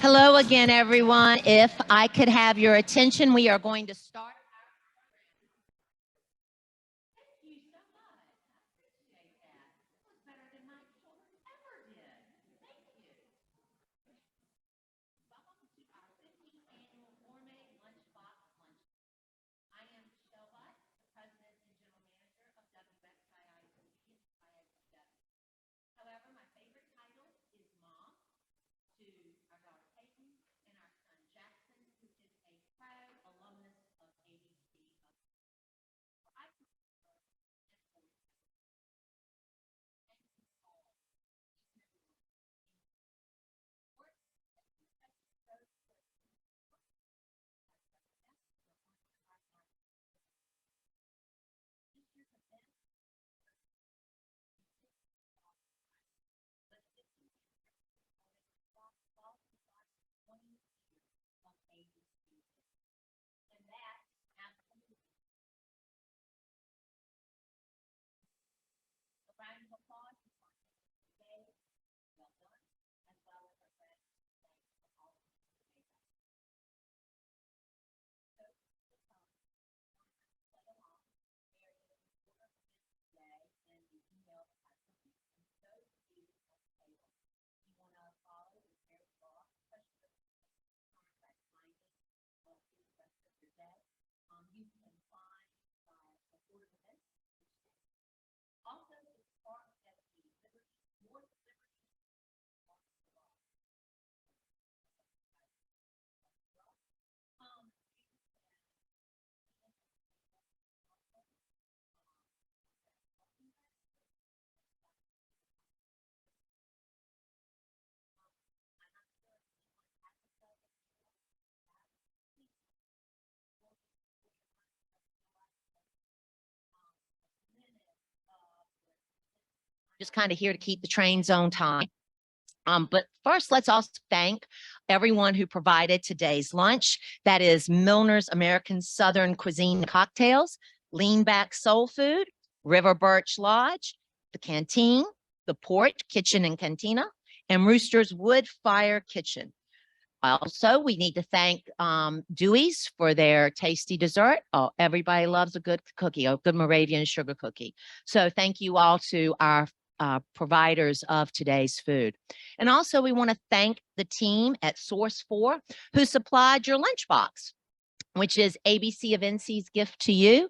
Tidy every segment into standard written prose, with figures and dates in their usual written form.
Hello again, everyone. If I could have your attention, we are going to start. Just kind of here to keep the trains on time. But first, let's also thank everyone who provided today's lunch. That is Milner's American Southern Cuisine Cocktails, Lean Back Soul Food, River Birch Lodge, the Canteen, the Port Kitchen and Cantina, and Rooster's Wood Fire Kitchen. Also, we need to thank Dewey's for their tasty dessert. Oh, everybody loves a good cookie, a good Moravian sugar cookie. So thank you all to our providers of today's food. And also we want to thank the team at Source 4 who supplied your lunchbox, which is ABC of NC's gift to you.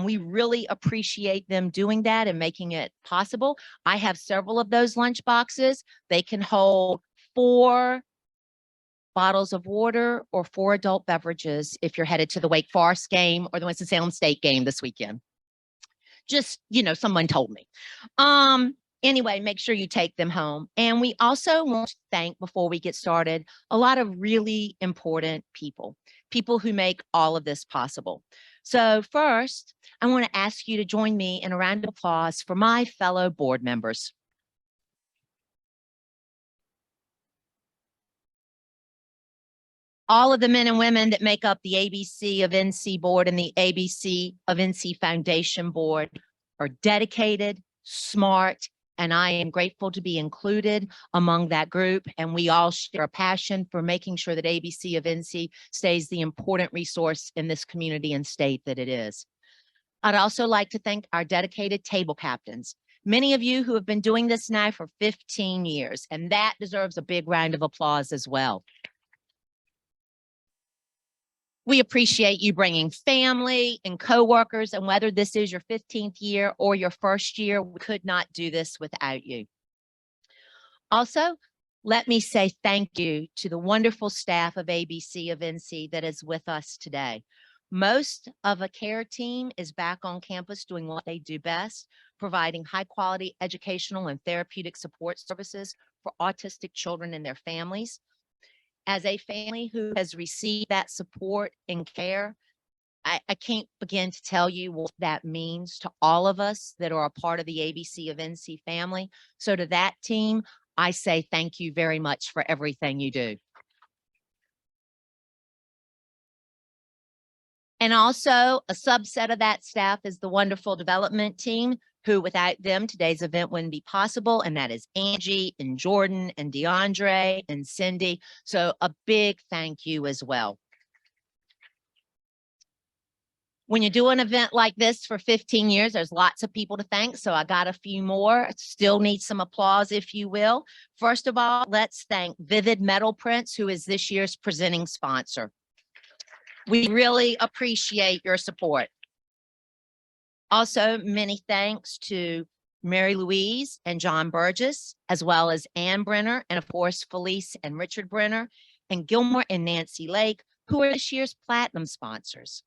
We really appreciate them doing that and making it possible. I have several of those lunch boxes. They can hold 4 bottles of water or 4 adult beverages if you're headed to the Wake Forest game or the Winston-Salem State game this weekend. Just, someone told me. Anyway, make sure you take them home. And we also want to thank, before we get started, a lot of really important people who make all of this possible. So first, I want to ask you to join me in a round of applause for my fellow board members. All of the men and women that make up the ABC of NC board and the ABC of NC Foundation board are dedicated, smart, and I am grateful to be included among that group. And we all share a passion for making sure that ABC of NC stays the important resource in this community and state that it is. I'd also like to thank our dedicated table captains, many of you who have been doing this now for 15 years, and that deserves a big round of applause as well. We appreciate you bringing family and coworkers, and whether this is your 15th year or your first year, we could not do this without you. Also, let me say thank you to the wonderful staff of ABC of NC that is with us today. Most of a care team is back on campus doing what they do best, providing high quality educational and therapeutic support services for autistic children and their families. As a family who has received that support and care, I can't begin to tell you what that means to all of us that are a part of the ABC of NC family. So to that team, I say thank you very much for everything you do. And also a subset of that staff is the wonderful development team who without them, today's event wouldn't be possible. And that is Angie and Jordan and DeAndre and Cindy. So a big thank you as well. When you do an event like this for 15 years, there's lots of people to thank. So I got a few more. Still need some applause, if you will. First of all, let's thank Vivid Metal Prints, who is this year's presenting sponsor. We really appreciate your support. Also, many thanks to Mary Louise and John Burgess, as well as Ann Brenner, and of course, Felice and Richard Brenner, and Gilmore and Nancy Lake, who are this year's platinum sponsors.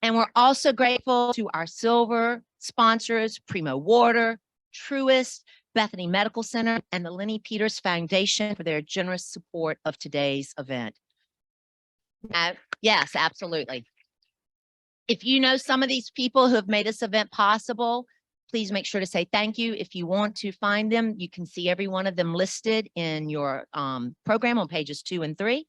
And we're also grateful to our silver sponsors, Primo Water, Truist, Bethany Medical Center, and the Lenny Peters Foundation for their generous support of today's event. Now, yes, absolutely. If you know some of these people who have made this event possible, please make sure to say thank you. If you want to find them, you can see every one of them listed in your program on pages 2 and 3.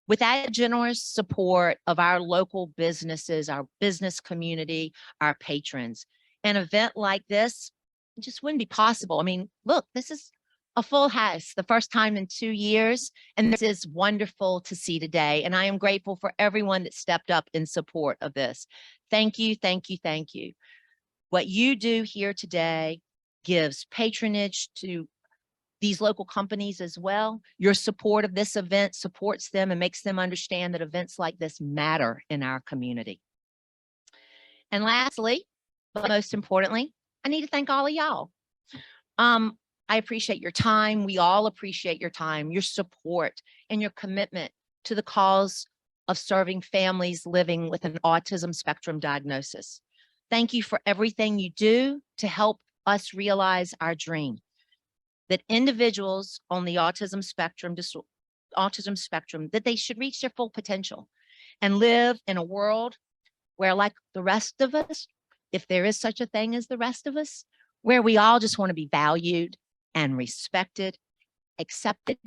Without generous support of our local businesses, our business community, our patrons, an event like this just wouldn't be possible. I mean, look, this is a full house, the first time in 2 years, and this is wonderful to see today. And I am grateful for everyone that stepped up in support of this. Thank you, thank you, thank you. What you do here today gives patronage to these local companies as well. Your support of this event supports them and makes them understand that events like this matter in our community. And lastly, but most importantly, I need to thank all of y'all. I appreciate your time. We all appreciate your time, your support, and your commitment to the cause of serving families living with an autism spectrum diagnosis. Thank you for everything you do to help us realize our dream that individuals on the autism spectrum, that they should reach their full potential and live in a world where, like the rest of us, if there is such a thing as the rest of us, where we all just want to be valued and respected, accepted,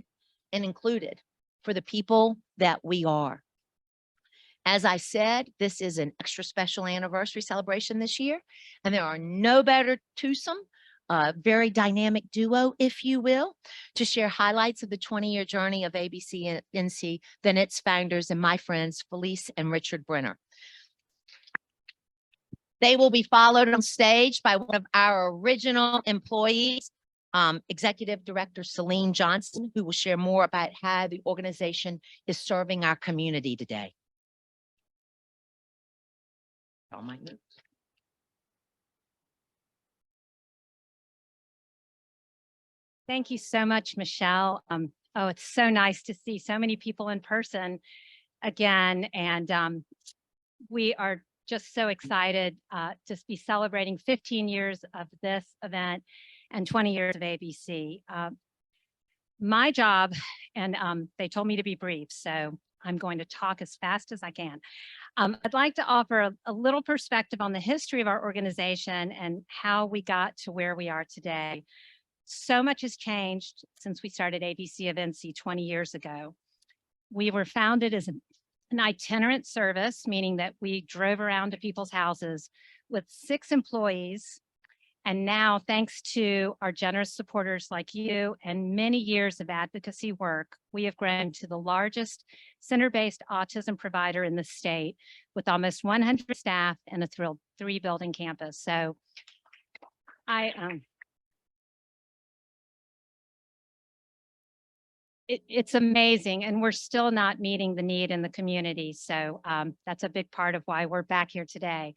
and included for the people that we are. As I said, this is an extra special anniversary celebration this year, and there are no better twosome, very dynamic duo, if you will, to share highlights of the 20-year journey of ABC-NC than its founders and my friends, Felice and Richard Brenner. They will be followed on stage by one of our original employees, Executive Director Celine Johnson, who will share more about how the organization is serving our community today. All my notes. Thank you so much, Michelle. Oh, it's so nice to see so many people in person again. And we are just so excited to be celebrating 15 years of this event and 20 years of ABC. My job, and they told me to be brief, so I'm going to talk as fast as I can. I'd like to offer a little perspective on the history of our organization and how we got to where we are today. So much has changed since we started ABC of NC 20 years ago. We were founded as an itinerant service, meaning that we drove around to people's houses with 6 employees. And now, thanks to our generous supporters like you and many years of advocacy work, we have grown to the largest center-based autism provider in the state with almost 100 staff and a thrilled 3-building campus. So it's amazing, and we're still not meeting the need in the community. So that's a big part of why we're back here today.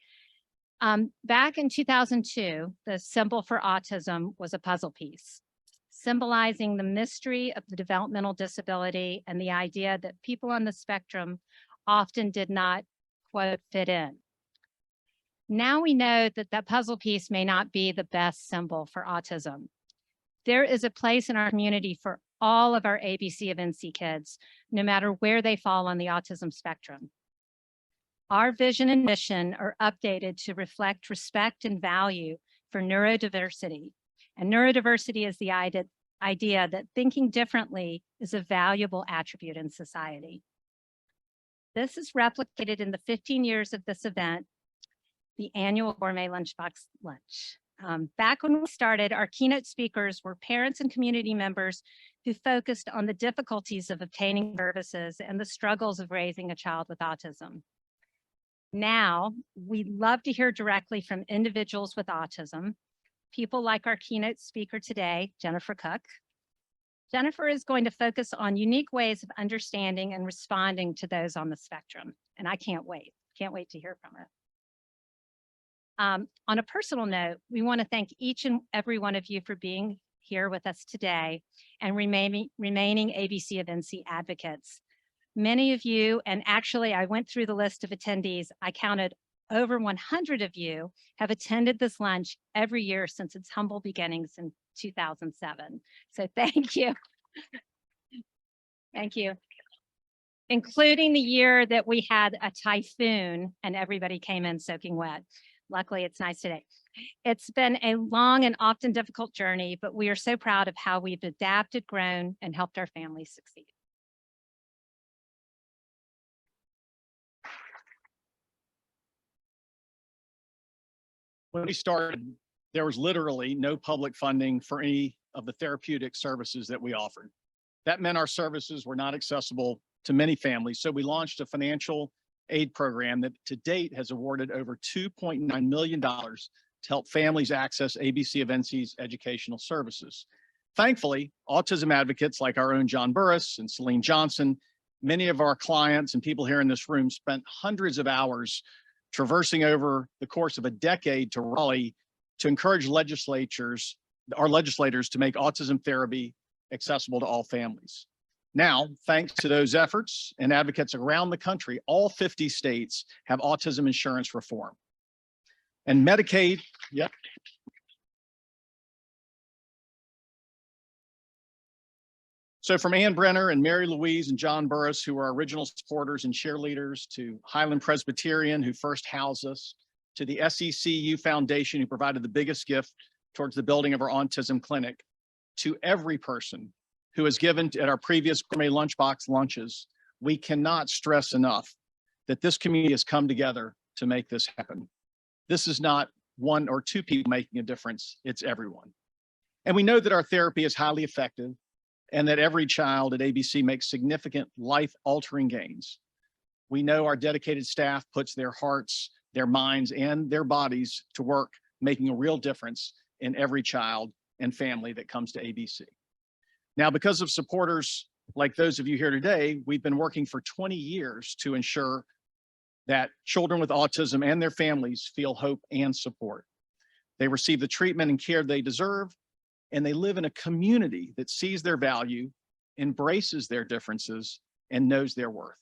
Back in 2002, the symbol for autism was a puzzle piece, symbolizing the mystery of the developmental disability and the idea that people on the spectrum often did not, quote, fit in. Now we know that that puzzle piece may not be the best symbol for autism. There is a place in our community for all of our ABC of NC kids, no matter where they fall on the autism spectrum. Our vision and mission are updated to reflect respect and value for neurodiversity. And neurodiversity is the idea that thinking differently is a valuable attribute in society. This is replicated in the 15 years of this event, the annual Gourmet Lunchbox Lunch. Back when we started, our keynote speakers were parents and community members who focused on the difficulties of obtaining services and the struggles of raising a child with autism. Now, we love to hear directly from individuals with autism, people like our keynote speaker today, Jennifer Cook. Jennifer is going to focus on unique ways of understanding and responding to those on the spectrum, and I can't wait to hear from her. On a personal note, we want to thank each and every one of you for being here with us today and remaining ABC of NC advocates. Many of you, and actually I went through the list of attendees, I counted over 100 of you have attended this lunch every year since its humble beginnings in 2007. So thank you. Thank you. Including the year that we had a typhoon and everybody came in soaking wet. Luckily, it's nice today. It's been a long and often difficult journey, but we are so proud of how we've adapted, grown, and helped our families succeed. When we started, there was literally no public funding for any of the therapeutic services that we offered. That meant our services were not accessible to many families. So we launched a financial aid program that to date has awarded over $2.9 million to help families access ABC of NC's educational services. Thankfully, autism advocates like our own John Burris and Celine Johnson, many of our clients and people here in this room spent hundreds of hours traversing over the course of a decade to Raleigh to encourage our legislators to make autism therapy accessible to all families. Now, thanks to those efforts and advocates around the country, all 50 states have autism insurance reform. And Medicaid, yep. So from Ann Brenner and Mary Louise and John Burris, who are original supporters and cheerleaders, to Highland Presbyterian, who first housed us, to the SECU Foundation, who provided the biggest gift towards the building of our autism clinic, to every person who has given at our previous Gourmet Lunchbox lunches, we cannot stress enough that this community has come together to make this happen. This is not one or two people making a difference, it's everyone. And we know that our therapy is highly effective and that every child at ABC makes significant life-altering gains. We know our dedicated staff puts their hearts, their minds, and their bodies to work, making a real difference in every child and family that comes to ABC. Now, because of supporters like those of you here today, we've been working for 20 years to ensure that children with autism and their families feel hope and support. They receive the treatment and care they deserve, and they live in a community that sees their value, embraces their differences, and knows their worth.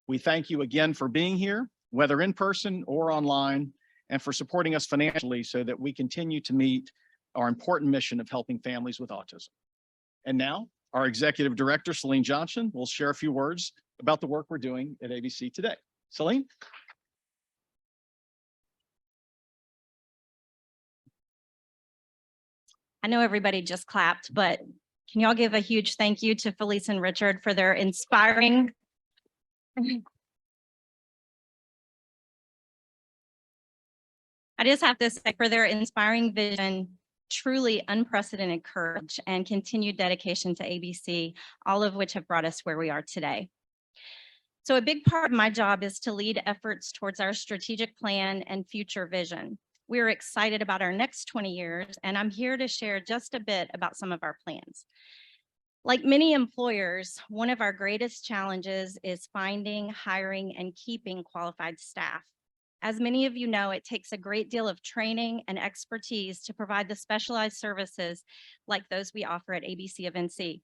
We thank you again for being here, whether in person or online, and for supporting us financially so that we continue to meet our important mission of helping families with autism. And now, our Executive Director, Celine Johnson, will share a few words about the work we're doing at ABC today. Celine? I know everybody just clapped, but can y'all give a huge thank you to Felice and Richard for their inspiring I just have to say for their inspiring vision, truly unprecedented courage and continued dedication to ABC, all of which have brought us where we are today. So a big part of my job is to lead efforts towards our strategic plan and future vision. We're excited about our next 20 years, and I'm here to share just a bit about some of our plans. Like many employers, one of our greatest challenges is finding, hiring, and keeping qualified staff. As many of you know, it takes a great deal of training and expertise to provide the specialized services like those we offer at ABC of NC.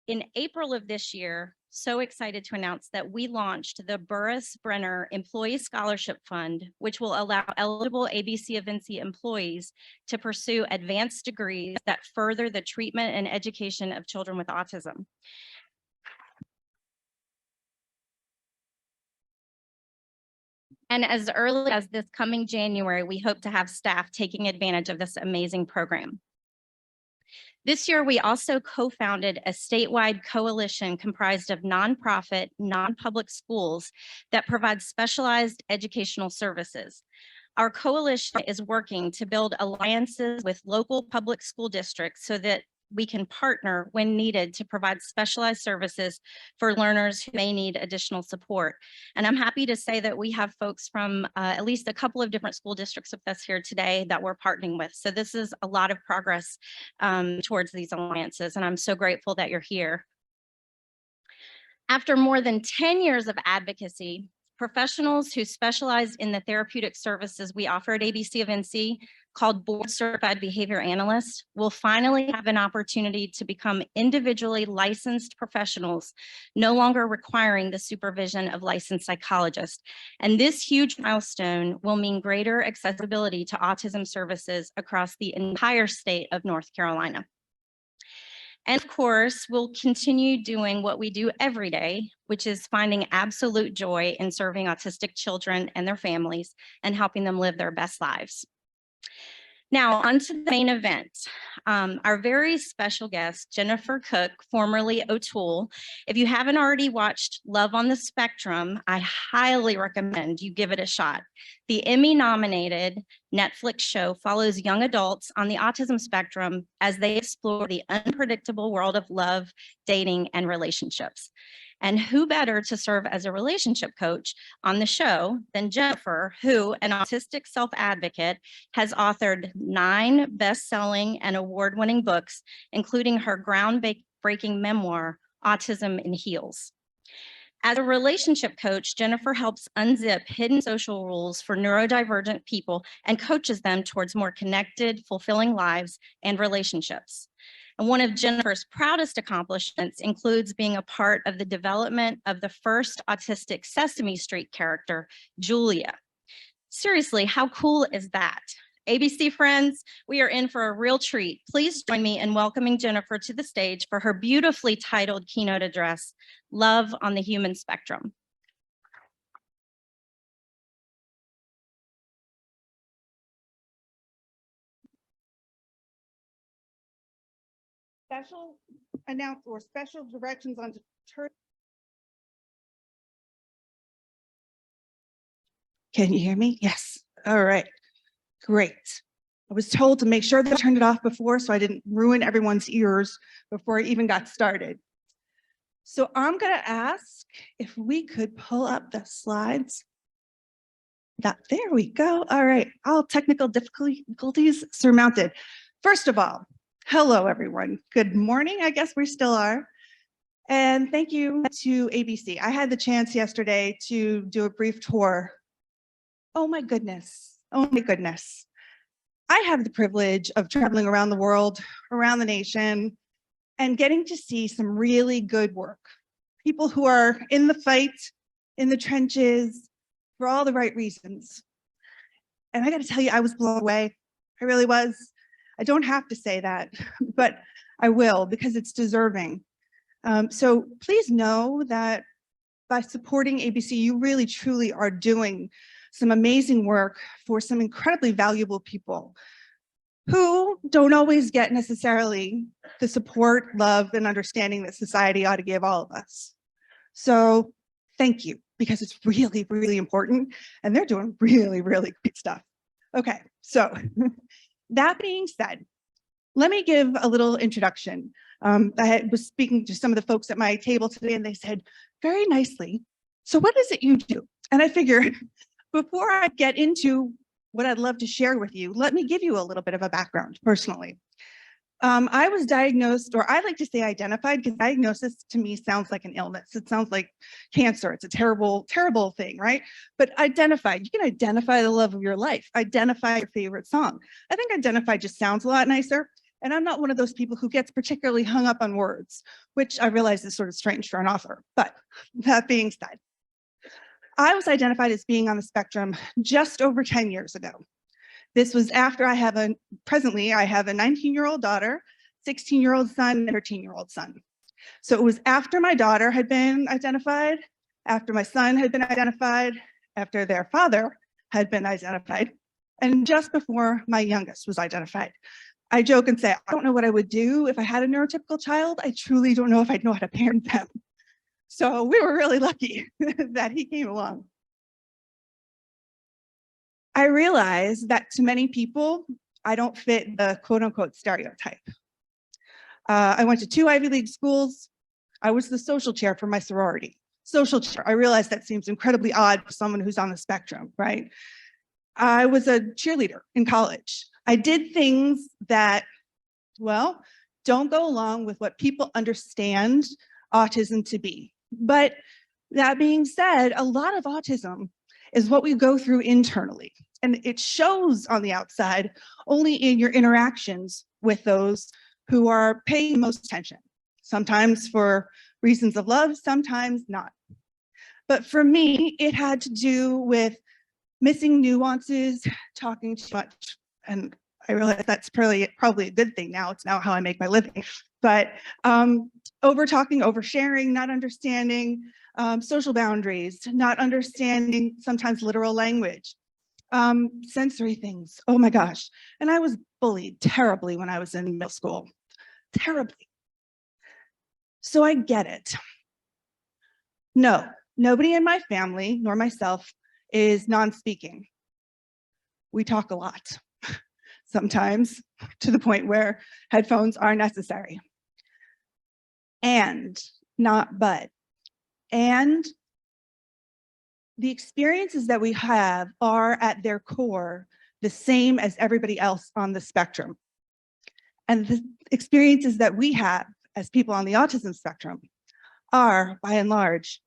In April of this year, so excited to announce that we launched the Burris Brenner Employee Scholarship Fund, which will allow eligible ABC of NC employees to pursue advanced degrees that further the treatment and education of children with autism. And as early as this coming January, we hope to have staff taking advantage of this amazing program. This year, we also co-founded a statewide coalition comprised of nonprofit, non-public schools that provide specialized educational services. Our coalition is working to build alliances with local public school districts so that we can partner when needed to provide specialized services for learners who may need additional support. And I'm happy to say that we have folks from at least a couple of different school districts with us here today that we're partnering with. So this is a lot of progress towards these alliances, and I'm so grateful that you're here. After more than 10 years of advocacy, professionals who specialize in the therapeutic services we offer at ABC of NC, called board certified behavior analysts, will finally have an opportunity to become individually licensed professionals, no longer requiring the supervision of licensed psychologists. And this huge milestone will mean greater accessibility to autism services across the entire state of North Carolina. And of course, we'll continue doing what we do every day, which is finding absolute joy in serving autistic children and their families and helping them live their best lives. Now, on to the main event. Our very special guest, Jennifer Cook, formerly O'Toole. If you haven't already watched Love on the Spectrum, I highly recommend you give it a shot. The Emmy-nominated Netflix show follows young adults on the autism spectrum as they explore the unpredictable world of love, dating, and relationships. And who better to serve as a relationship coach on the show than Jennifer, who, an autistic self-advocate, has authored 9 best-selling and award-winning books, including her groundbreaking memoir, Autism in Heels. As a relationship coach, Jennifer helps unzip hidden social rules for neurodivergent people and coaches them towards more connected, fulfilling lives and relationships. And one of Jennifer's proudest accomplishments includes being a part of the development of the first autistic Sesame Street character, Julia. Seriously, how cool is that? ABC friends, we are in for a real treat. Please join me in welcoming Jennifer to the stage for her beautifully titled keynote address, Love on the Human Spectrum. Special directions on Can you hear me? Yes. All right. Great. I was told to make sure that I turned it off before so I didn't ruin everyone's ears before I even got started. So I'm going to ask if we could pull up the slides. There we go. All right. All technical difficulties surmounted. First of all, hello, everyone. Good morning. I guess we still are. And thank you to ABC. I had the chance yesterday to do a brief tour. Oh my goodness. Oh my goodness. I have the privilege of traveling around the world, around the nation, and getting to see some really good work. People who are in the fight, in the trenches, for all the right reasons. And I got to tell you, I was blown away. I really was. I don't have to say that, but I will because it's deserving. So please know that by supporting ABC, you really truly are doing some amazing work for some incredibly valuable people who don't always get necessarily the support, love, and understanding that society ought to give all of us. So thank you, because it's really, really important, and they're doing really, really great stuff. Okay, so that being said, let me give a little introduction. I was speaking to some of the folks at my table today, and they said very nicely, so what is it you do? And I figured, before I get into what I'd love to share with you, let me give you a little bit of a background personally. I was diagnosed, or I like to say identified, because diagnosis to me sounds like an illness. It sounds like cancer. It's a terrible, terrible thing, right? But identified, you can identify the love of your life, identify your favorite song. I think identified just sounds a lot nicer. And I'm not one of those people who gets particularly hung up on words, which I realize is sort of strange for an author. But that being said, I was identified as being on the spectrum just over 10 years ago. This was after presently I have a 19-year-old daughter, 16-year-old son, and a 13-year-old son. So it was after my daughter had been identified, after my son had been identified, after their father had been identified, and just before my youngest was identified. I joke and say, I don't know what I would do if I had a neurotypical child. I truly don't know if I'd know how to parent them. So we were really lucky that he came along. I realize that to many people, I don't fit the quote unquote stereotype. I went to 2 Ivy League schools. I was the social chair for my sorority. Social chair. I realize that seems incredibly odd for someone who's on the spectrum, right? I was a cheerleader in college. I did things that, well, don't go along with what people understand autism to be. But that being said, a lot of autism is what we go through internally. And it shows on the outside only in your interactions with those who are paying most attention, sometimes for reasons of love, sometimes not. But for me, it had to do with missing nuances, talking too much. And I realize that's probably a good thing now. It's now how I make my living. But over talking, oversharing, not understanding social boundaries, not understanding sometimes literal language, sensory things. Oh my gosh. And I was bullied terribly when I was in middle school, terribly. So I get it. No, nobody in my family, nor myself, is non-speaking. We talk a lot, sometimes to the point where headphones are necessary. And, not but. And the experiences that we have are at their core the same as everybody else on the spectrum. And the experiences that we have as people on the autism spectrum are, by and large,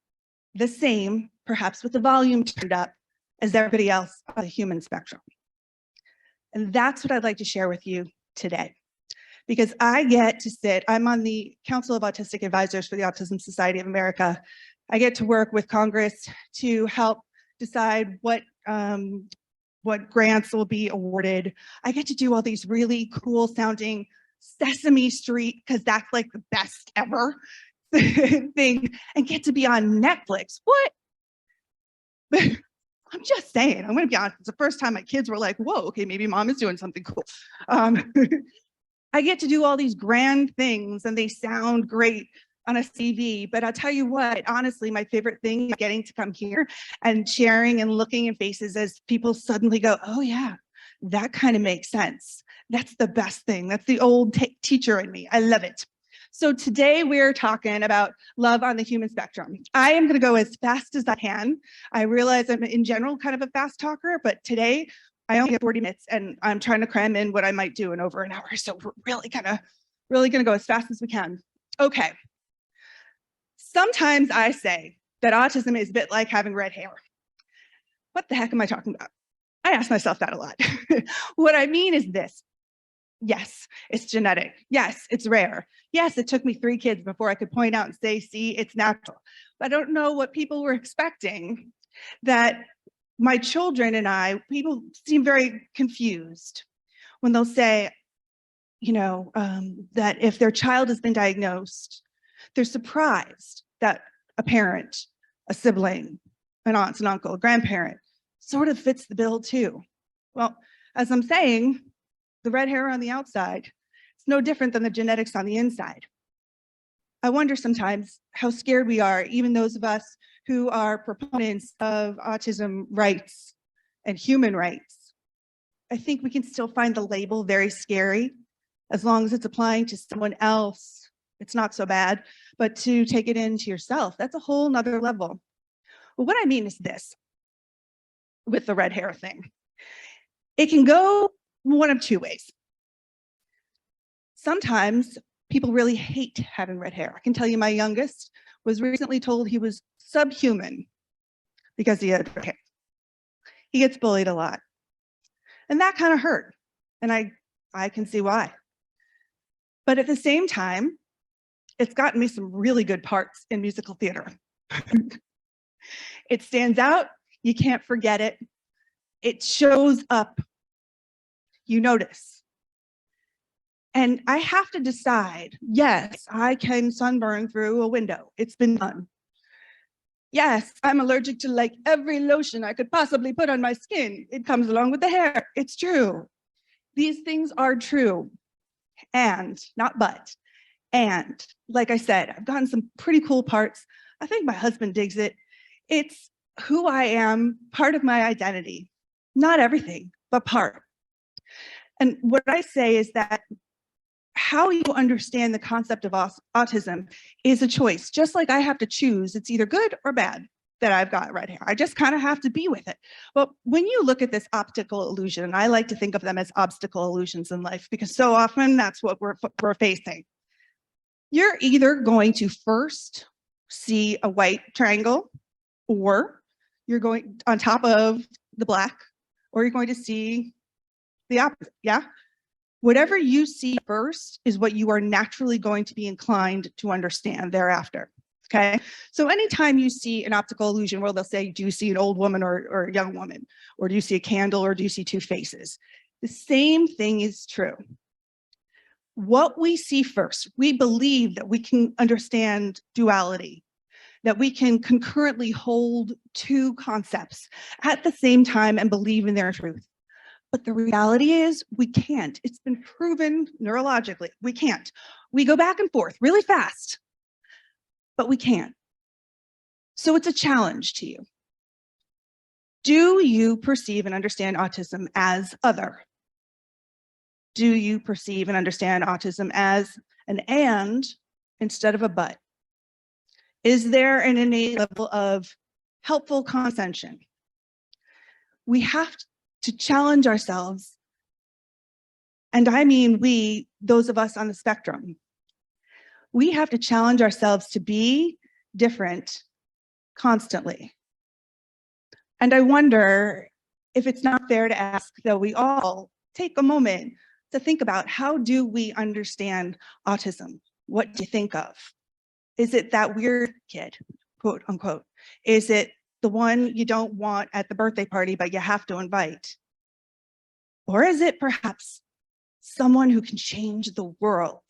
the same, perhaps with the volume turned up, as everybody else on the human spectrum. And that's what I'd like to share with you today. Because I get to sit, I'm on the Council of Autistic Advisors for the Autism Society of America. I get to work with Congress to help decide what grants will be awarded. I get to do all these really cool sounding Sesame Street, because that's like the best ever thing, and get to be on Netflix. What? I'm just saying, I'm gonna be honest, it's the first time my kids were like, whoa, okay, maybe mom is doing something cool. I get to do all these grand things and they sound great on a CV, but I'll tell you what, honestly, my favorite thing is getting to come here and sharing and looking in faces as people suddenly go, oh yeah, that kind of makes sense. That's the best thing. That's the old teacher in me. I love it. So today we're talking about love on the human spectrum. I am going to go as fast as I can. I realize I'm in general kind of a fast talker, but today I only have 40 minutes and I'm trying to cram in what I might do in over an hour. So we're really going to go as fast as we can. Okay. Sometimes I say that autism is a bit like having red hair. What the heck am I talking about? I ask myself that a lot. What I mean is this. Yes, it's genetic. Yes, it's rare. Yes, it took me 3 kids before I could point out and say, see, it's natural. But I don't know what people were expecting, that my children and I, people seem very confused when they'll say, you know, that if their child has been diagnosed, they're surprised that a parent, a sibling, an aunt, an uncle, a grandparent sort of fits the bill too. Well, as I'm saying, the red hair on the outside, it's no different than the genetics on the inside. I wonder sometimes how scared we are, even those of us who are proponents of autism rights and human rights. I think we can still find the label very scary. As long as it's applying to someone else, it's not so bad, but to take it into yourself, that's a whole nother level. Well, what I mean is this, with the red hair thing. It can go one of 2 ways. Sometimes people really hate having red hair. I can tell you my youngest was recently told he was subhuman because he had red hair. He gets bullied a lot. And that kind of hurt. And I can see why. But at the same time, it's gotten me some really good parts in musical theater. It stands out. You can't forget it. It shows up. You notice. And I have to decide, yes, I can sunburn through a window. It's been done. Yes, I'm allergic to like every lotion I could possibly put on my skin. It comes along with the hair. It's true. These things are true. and, not but. And like I said, I've gotten some pretty cool parts. I think my husband digs it. It's who I am, part of my identity, not everything, but part. And what I say is that how you understand the concept of autism is a choice. Just like I have to choose, it's either good or bad that I've got right here. I just kind of have to be with it. But when you look at this optical illusion, and I like to think of them as obstacle illusions in life, because so often that's what we're facing. You're either going to first see a white triangle, or you're going on top of the black, or you're going to see the opposite, yeah? Whatever you see first is what you are naturally going to be inclined to understand thereafter, okay? So anytime you see an optical illusion, where they'll say, do you see an old woman or a young woman? Or do you see a candle, or do you see two faces? The same thing is true. What we see first, we believe that we can understand duality, that we can concurrently hold two concepts at the same time and believe in their truth. But the reality is we can't. It's been proven neurologically, we can't. We go back and forth really fast, but we can't. So it's a challenge to you. Do you perceive and understand autism as other? Do you perceive and understand autism as an and instead of a but? Is there an innate level of helpful condescension? We have to challenge ourselves. And I mean we, those of us on the spectrum, we have to challenge ourselves to be different constantly. And I wonder if it's not fair to ask that we all take a moment to think about, how do we understand autism? What do you think of? Is it that weird kid, quote unquote? Is it the one you don't want at the birthday party, but you have to invite? Or is it perhaps someone who can change the world?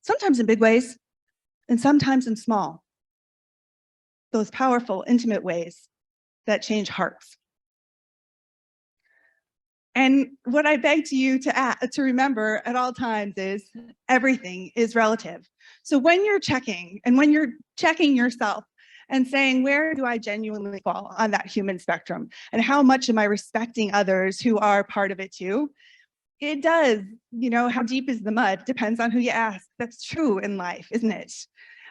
Sometimes in big ways, and sometimes in small. Those powerful, intimate ways that change hearts. And what I beg to you to remember at all times is everything is relative. So when you're checking, and when you're checking yourself and saying, where do I genuinely fall on that human spectrum? And how much am I respecting others who are part of it too? It does, you know, how deep is the mud? Depends on who you ask. That's true in life, isn't it?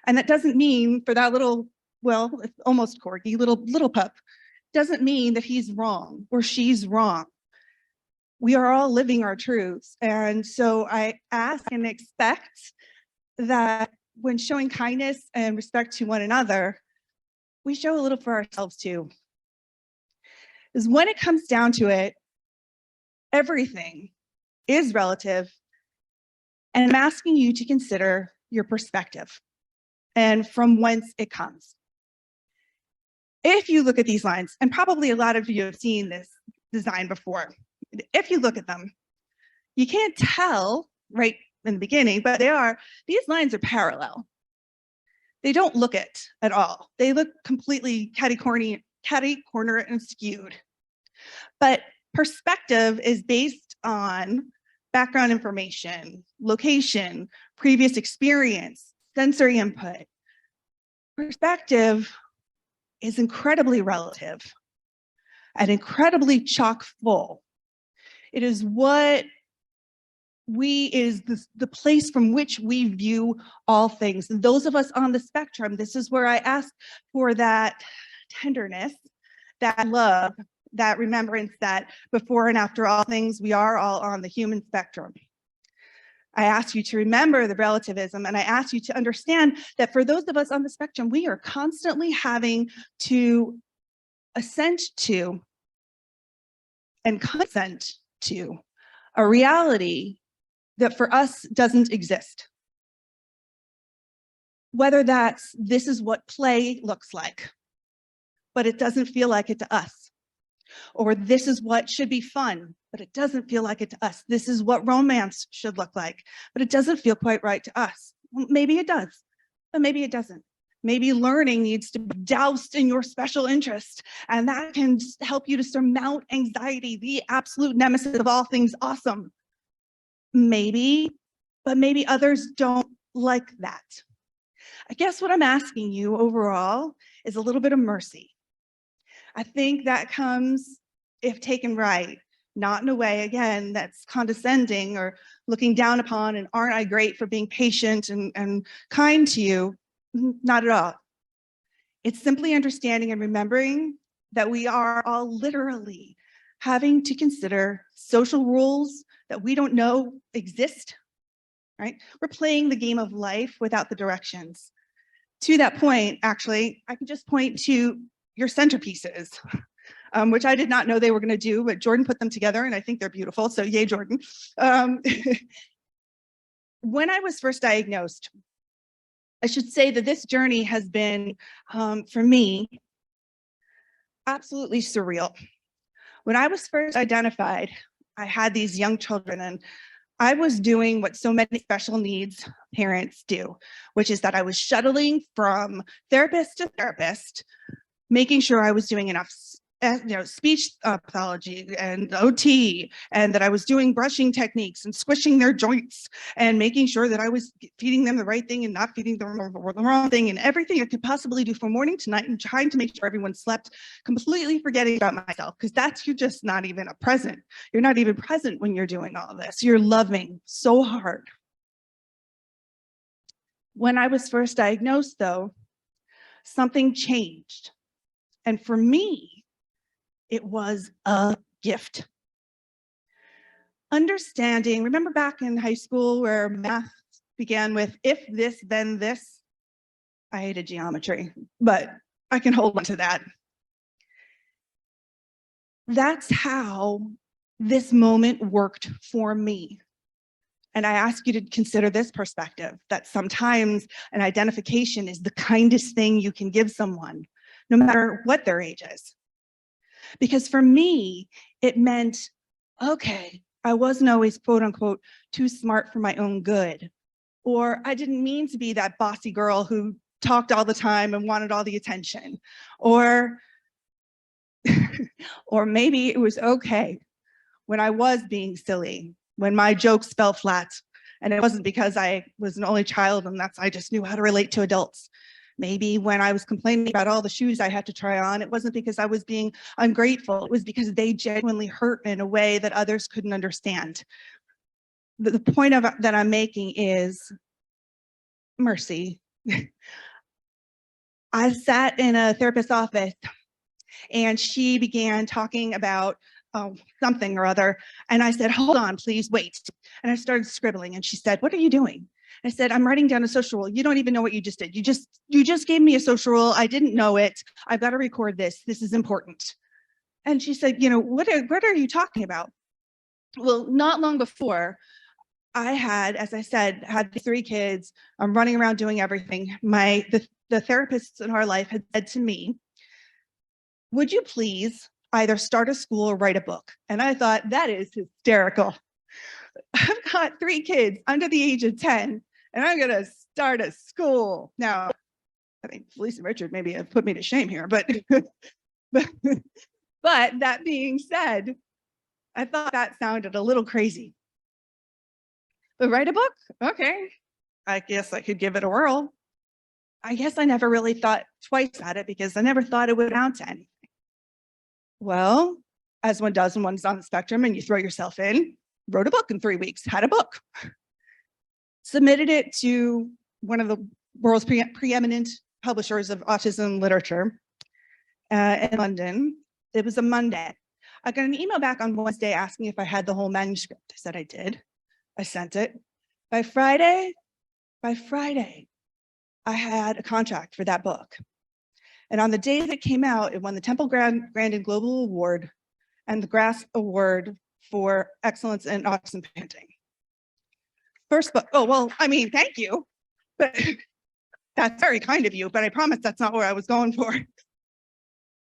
And that doesn't mean for that little, well, almost corgi, little pup, doesn't mean that he's wrong or she's wrong. We are all living our truths. And so I ask and expect that when showing kindness and respect to one another, we show a little for ourselves too. Because when it comes down to it, everything is relative. And I'm asking you to consider your perspective and from whence it comes. If you look at these lines, and probably a lot of you have seen this design before, if you look at them, you can't tell right in the beginning, but these lines are parallel. They don't look it at all. They look completely catty-corner and skewed. But perspective is based on background information, location, previous experience, sensory input. Perspective is incredibly relative and incredibly chock full. It is what the place from which we view all things. And those of us on the spectrum, this is where I ask for that tenderness, that love, that remembrance that before and after all things, we are all on the human spectrum. I ask you to remember the relativism, and I ask you to understand that for those of us on the spectrum, we are constantly having to assent to and consent to a reality that for us doesn't exist. Whether that's, this is what play looks like, but it doesn't feel like it to us. Or this is what should be fun, but it doesn't feel like it to us. This is what romance should look like, but it doesn't feel quite right to us. Well, maybe it does, but maybe it doesn't. Maybe learning needs to be doused in your special interest, and that can help you to surmount anxiety, the absolute nemesis of all things awesome. Maybe but maybe others don't like that. I guess what I'm asking you overall is a little bit of mercy. I think that comes, if taken right, not in a way, again, that's condescending or looking down upon and aren't I great for being patient and kind to you? Not at all. It's simply understanding and remembering that we are all literally having to consider social rules that we don't know exist, right? We're playing the game of life without the directions. To that point, actually, I can just point to your centerpieces, which I did not know they were going to do, but Jordan put them together and I think they're beautiful. So yay, Jordan. When I was first diagnosed, I should say that this journey has been, for me, absolutely surreal. When I was first identified, I had these young children and I was doing what so many special needs parents do, which is that I was shuttling from therapist to therapist, making sure I was doing enough speech pathology and OT, and that I was doing brushing techniques and squishing their joints and making sure that I was feeding them the right thing and not feeding them the wrong thing, and everything I could possibly do from morning to night, and trying to make sure everyone slept, completely forgetting about myself, because you're just not even a present. You're not even present when you're doing all this. You're loving so hard. When I was first diagnosed, though, something changed. And for me, it was a gift. Understanding, remember back in high school where math began with if this, then this? I hated geometry, but I can hold on to that. That's how this moment worked for me. And I ask you to consider this perspective, that sometimes an identification is the kindest thing you can give someone, no matter what their age is. Because for me, it meant, okay, I wasn't always, quote unquote, too smart for my own good. Or I didn't mean to be that bossy girl who talked all the time and wanted all the attention. Or, or maybe it was okay when I was being silly, when my jokes fell flat. And it wasn't because I was an only child and I just knew how to relate to adults. Maybe when I was complaining about all the shoes I had to try on, it wasn't because I was being ungrateful. It was because they genuinely hurt in a way that others couldn't understand. The point that I'm making is mercy. I sat in a therapist's office and she began talking about something or other. And I said, hold on, please wait. And I started scribbling and she said, what are you doing? I said, I'm writing down a social rule. You don't even know what you just did. You just gave me a social rule. I didn't know it. I've got to record this. This is important. And she said, what are you talking about? Well, not long before, I had, as I said, had 3 kids. I'm running around doing everything. The therapists in our life had said to me, would you please either start a school or write a book? And I thought, that is hysterical. I've got 3 kids under the age of 10, and I'm going to start a school. Now, I think Felicia and Richard maybe have put me to shame here, but that being said, I thought that sounded a little crazy. But write a book? Okay. I guess I could give it a whirl. I guess I never really thought twice at it because I never thought it would amount to anything. Well, as one does when one's on the spectrum and you throw yourself in, wrote a book in 3 weeks, had a book, submitted it to one of the world's preeminent publishers of autism literature in London. It was a Monday. I got an email back on Wednesday asking if I had the whole manuscript. I said I did. I sent it. By Friday, I had a contract for that book. And on the day that it came out, it won the Temple Grandin Global Award and the GRASP Award for Excellence in Autism Parenting. First book. Oh, well, I mean, thank you. But that's very kind of you, but I promise that's not where I was going for.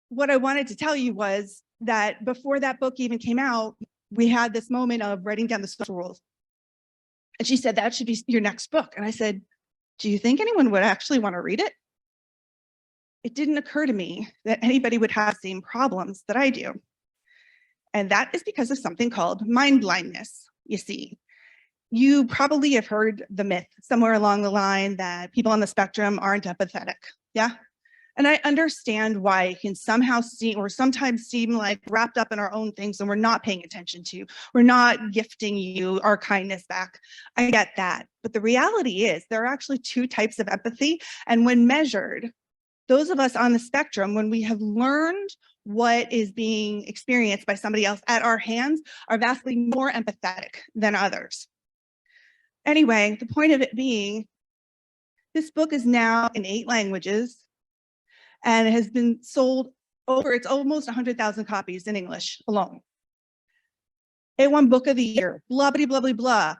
What I wanted to tell you was that before that book even came out, we had this moment of writing down the social rules. And she said, that should be your next book. And I said, do you think anyone would actually want to read it? It didn't occur to me that anybody would have the same problems that I do. And that is because of something called mind blindness, you see. You probably have heard the myth somewhere along the line that people on the spectrum aren't empathetic. Yeah. And I understand why it can somehow seem or sometimes seem like wrapped up in our own things and we're not paying attention to. We're not gifting you our kindness back. I get that. But the reality is there are actually two types of empathy. And when measured, those of us on the spectrum, when we have learned what is being experienced by somebody else at our hands, are vastly more empathetic than others. Anyway, the point of it being, this book is now in 8 languages and it has been sold it's almost 100,000 copies in English alone. It won Book of the Year, blah, blah, blah, blah, blah.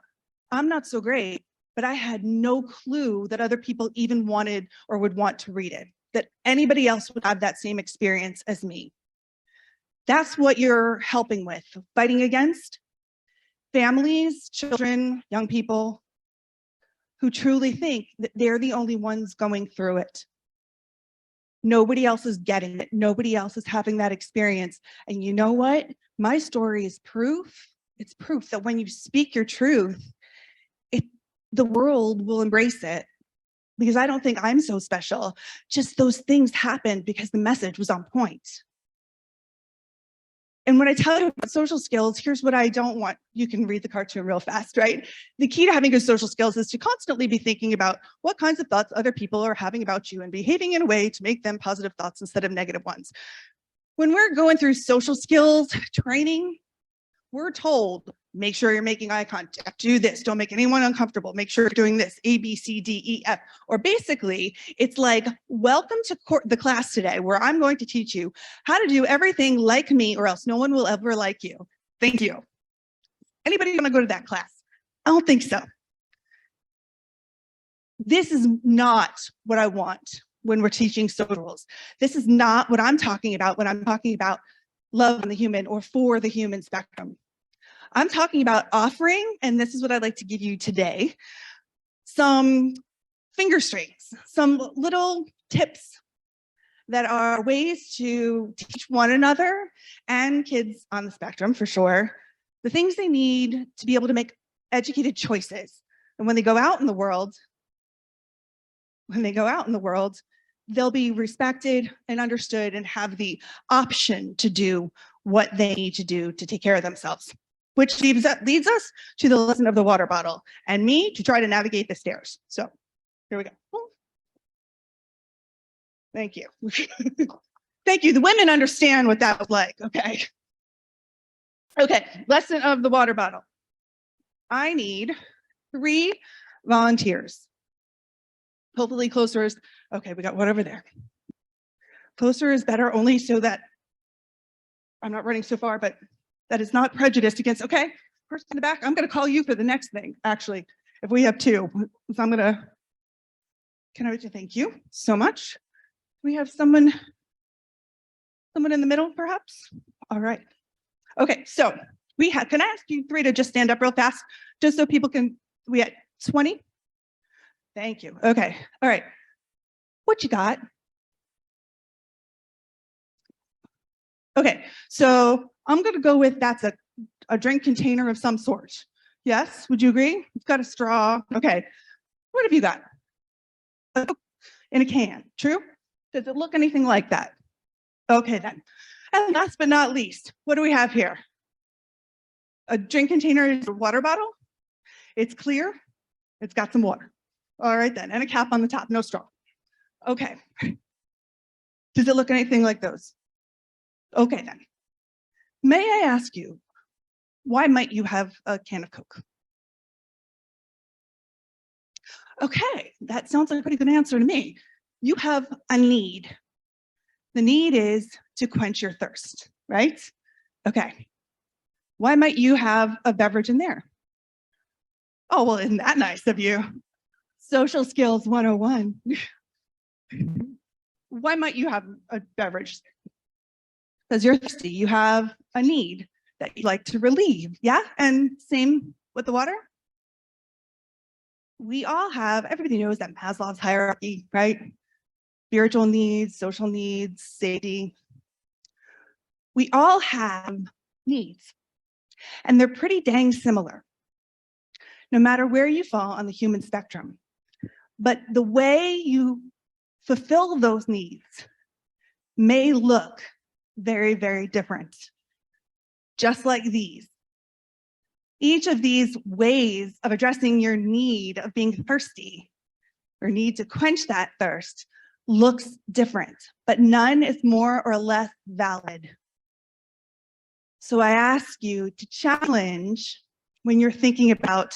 I'm not so great, but I had no clue that other people even wanted or would want to read it, that anybody else would have that same experience as me. That's what you're helping with, fighting against families, children, young people who truly think that they're the only ones going through it. Nobody else is getting it. Nobody else is having that experience. And you know what? My story is proof. It's proof that when you speak your truth, the world will embrace it. Because I don't think I'm so special. Just those things happened because the message was on point. And when I tell you about social skills, here's what I don't want. You can read the cartoon real fast, right? The key to having good social skills is to constantly be thinking about what kinds of thoughts other people are having about you and behaving in a way to make them positive thoughts instead of negative ones. When we're going through social skills training, we're told, make sure you're making eye contact, do this, don't make anyone uncomfortable, make sure you're doing this, A, B, C, D, E, F. Or basically, it's like, welcome to the class today, where I'm going to teach you how to do everything like me, or else no one will ever like you. Thank you. Anybody want to go to that class? I don't think so. This is not what I want when we're teaching socials. This is not what I'm talking about when I'm talking about love on the human or for the human spectrum. I'm talking about offering, and this is what I'd like to give you today, some finger strings, some little tips that are ways to teach one another and kids on the spectrum for sure, the things they need to be able to make educated choices. And when they go out in the world, they'll be respected and understood and have the option to do what they need to do to take care of themselves. Which leads us to the lesson of the water bottle and me to try to navigate the stairs. So here we go. Thank you. Thank you. The women understand what that was like. Okay. Okay. Lesson of the water bottle. I need 3 volunteers. Hopefully closer is, okay, we got one over there. Closer is better only so that I'm not running so far, but that is not prejudiced against, okay, person in the back, I'm going to call you for the next thing, actually, if we have 2. So I'm going to, thank you so much. We have someone in the middle, perhaps? All right. Okay, so can I ask you 3 to just stand up real fast, just so people can, we at 20? Thank you. Okay, all right. What you got? Okay, so I'm going to go with that's a drink container of some sort. Yes, would you agree? It's got a straw. Okay, what have you got? In a can, true? Does it look anything like that? Okay then. And last but not least, what do we have here? A drink container is a water bottle. It's clear. It's got some water. All right then, and a cap on the top, no straw. Okay. Does it look anything like those? Okay then. May I ask you, why might you have a can of Coke? Okay, that sounds like a pretty good answer to me. You have a need. The need is to quench your thirst, right? Okay. Why might you have a beverage in there? Oh, well, isn't that nice of you? Social skills 101. Why might you have a beverage? Because you're thirsty, you have a need that you'd like to relieve, yeah? And same with the water. We all have, everybody knows that Maslow's hierarchy, right? Spiritual needs, social needs, safety. We all have needs, and they're pretty dang similar. no matter where you fall on the human spectrum. But the way you fulfill those needs may look very, very different, just like these. Each of these ways of addressing your need of being thirsty or need to quench that thirst looks different, but none is more or less valid. So I ask you to challenge when you're thinking about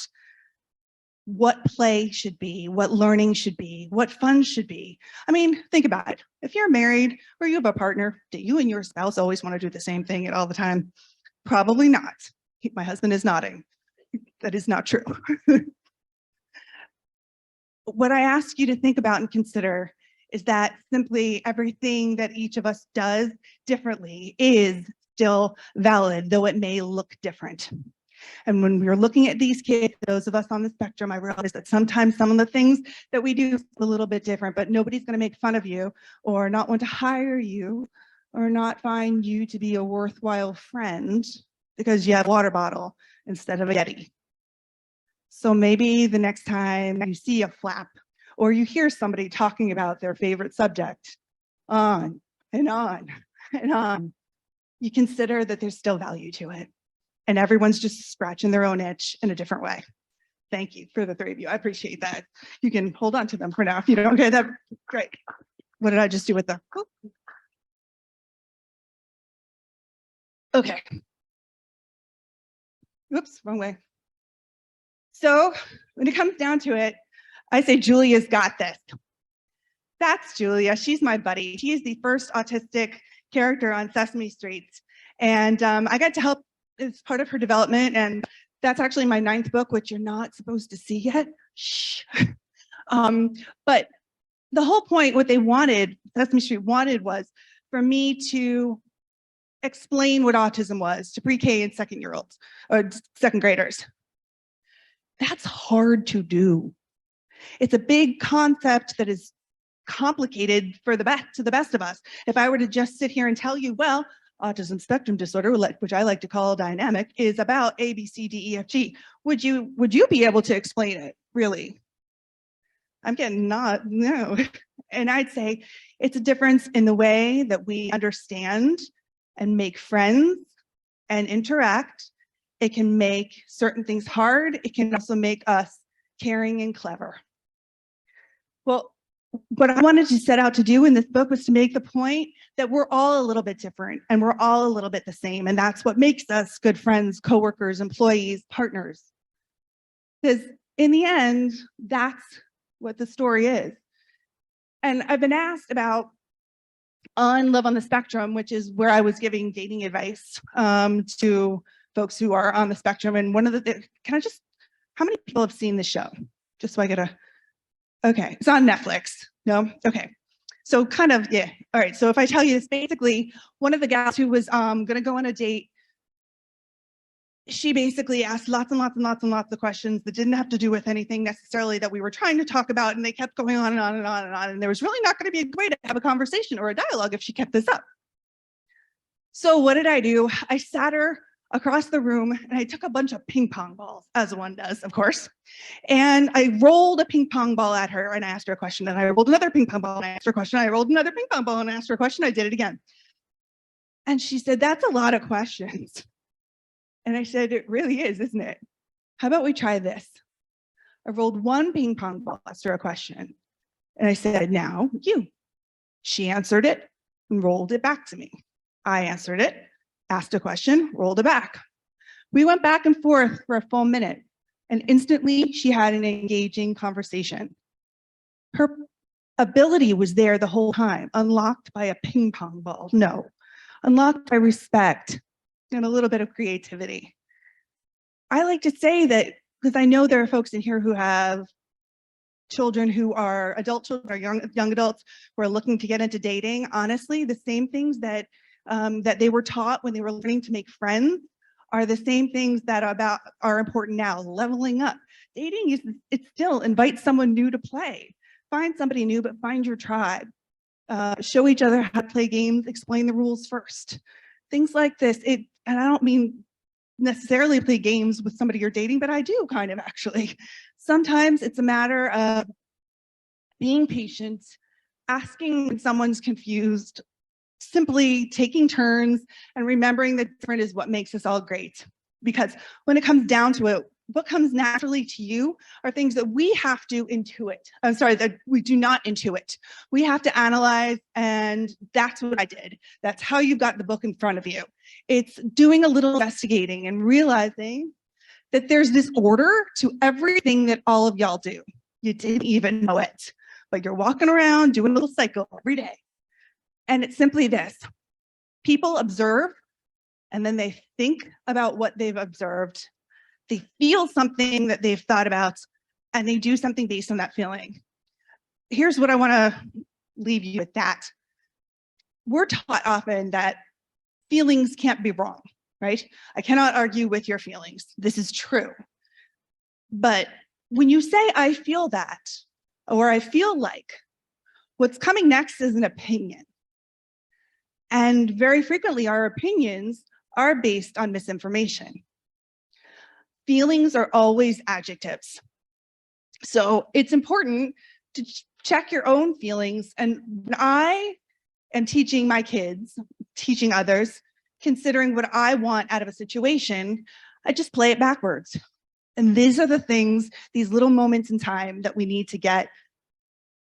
what play should be, what learning should be, what fun should be. I mean, think about it. If you're married or you have a partner, do you and your spouse always want to do the same thing at all the time? Probably not. My husband is nodding. That is not true. What I ask you to think about and consider is that simply everything that each of us does differently is still valid, though it may look different. And when we're looking at these kids, those of us on the spectrum, I realize that sometimes some of the things that we do is a little bit different, but nobody's going to make fun of you or not want to hire you or not find you to be a worthwhile friend because you have a water bottle instead of a Yeti. So maybe the next time you see a flap or you hear somebody talking about their favorite subject on and on and on, you consider that there's still value to it. And everyone's just scratching their own itch in a different way. Thank you for the three of you. I appreciate that. You can hold on to them for now if you don't. Okay, that's great. What did I just do with the? Okay. Oops, wrong way. So when it comes down to it, I say Julia's got this. That's Julia. She's my buddy. She is the first autistic character on Sesame Street. And I got to help as part of her development. And that's actually my 9th book, which you're not supposed to see yet. Shh. But the whole point, what they wanted, Sesame Street wanted, was for me to explain what autism was to pre-K and second-year-olds or second graders. That's hard to do. It's a big concept that is complicated for the best of us. If I were to just sit here and tell you, well, autism spectrum disorder, which I like to call dynamic, is about A, B, C, D, E, F, G, would you be able to explain it, really? I'm getting no. And I'd say it's a difference in the way that we understand and make friends and interact. It can make certain things hard. It can also make us caring and clever. Well, what I wanted to set out to do in this book was to make the point that we're all a little bit different and we're all a little bit the same. And that's what makes us good friends, coworkers, employees, partners. Because in the end, that's what the story is. And I've been asked about on Love on the Spectrum, which is where I was giving dating advice to folks who are on the spectrum. And one of the, how many people have seen the show? Just so I get okay, it's on Netflix. No? Okay. So kind of, yeah. All right. So if I tell you this, basically, one of the gals who was going to go on a date, she basically asked lots and lots and lots and lots of questions that didn't have to do with anything necessarily that we were trying to talk about. And they kept going on and on and on and on. And there was really not going to be a way to have a conversation or a dialogue if she kept this up. So what did I do? I sat her across the room and I took a bunch of ping pong balls, as one does, of course. And I rolled a ping pong ball at her and I asked her a question. And I rolled another ping pong ball and I asked her a question. I rolled another ping pong ball and I asked her a question. I did it again. And she said, that's a lot of questions. And I said, it really is, isn't it? How about we try this? I rolled one ping pong ball, asked her a question. And I said, now you. She answered it and rolled it back to me. I answered it, asked a question, rolled it back. We went back and forth for a full minute, and instantly she had an engaging conversation. Her ability was there the whole time, unlocked by a ping pong ball. No, unlocked by respect and a little bit of creativity. I like to say that, because I know there are folks in here who have children who are adult children or young adults who are looking to get into dating. Honestly, the same things that that they were taught when they were learning to make friends are the same things that are important now. Leveling up. Dating is, it still invites someone new to play. Find somebody new, but find your tribe. Show each other how to play games, explain the rules first. Things like this. And I don't mean necessarily play games with somebody you're dating, but I do kind of actually. Sometimes it's a matter of being patient, asking when someone's confused, simply taking turns and remembering that different is what makes us all great. Because when it comes down to it, what comes naturally to you are things that we have to intuit. I'm sorry, that we do not intuit. We have to analyze, and that's what I did. That's how you've got the book in front of you. It's doing a little investigating and realizing that there's this order to everything that all of y'all do. You didn't even know it, but you're walking around doing a little cycle every day. And it's simply this: people observe, and then they think about what they've observed. They feel something that they've thought about, and they do something based on that feeling. Here's what I want to leave you with that. We're taught often that feelings can't be wrong, right? I cannot argue with your feelings. This is true. But when you say, I feel that, or I feel like, what's coming next is an opinion. And very frequently, our opinions are based on misinformation. Feelings are always adjectives. So it's important to check your own feelings. And when I am teaching my kids, teaching others, considering what I want out of a situation, I just play it backwards. And these are the things, these little moments in time that we need to get,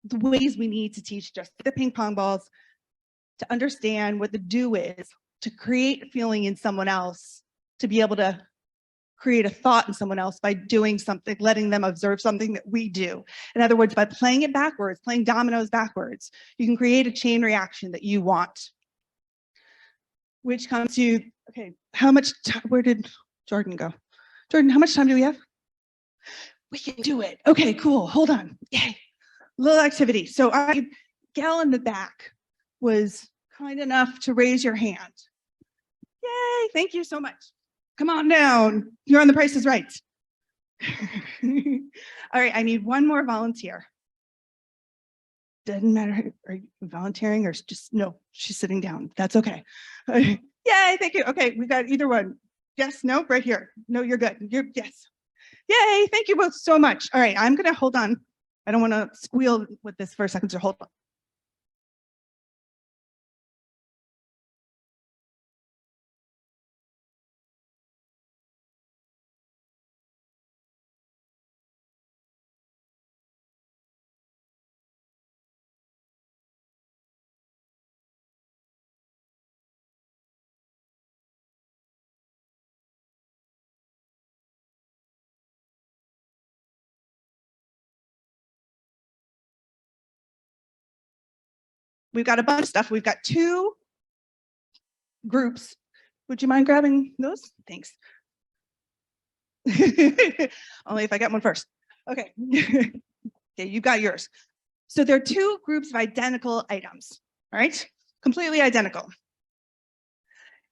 the ways we need to teach just the ping pong balls, to understand what the do is, to create a feeling in someone else, to be able to create a thought in someone else by doing something, letting them observe something that we do. In other words, by playing it backwards, playing dominoes backwards, you can create a chain reaction that you want. Which comes to, okay, how much time, where did Jordan go? Jordan, how much time do we have? We can do it. Okay, cool, hold on, yay. Little activity. So gal in the back was kind enough to raise your hand. Yay, thank you so much. Come on down. You're on The Price is Right. All right, I need one more volunteer. Doesn't matter, are you volunteering or just, no, she's sitting down. That's okay. Yay, thank you. Okay, we got either one. Yes, no, right here. No, you're good. You're, yes. Yay, thank you both so much. All right, I'm gonna hold on. I don't wanna squeal with this for a second, so hold on. We've got a bunch of stuff. We've got 2 groups. Would you mind grabbing those? Thanks. Only if I get one first. Okay. Okay, you got yours. So there are 2 groups of identical items, right? Completely identical.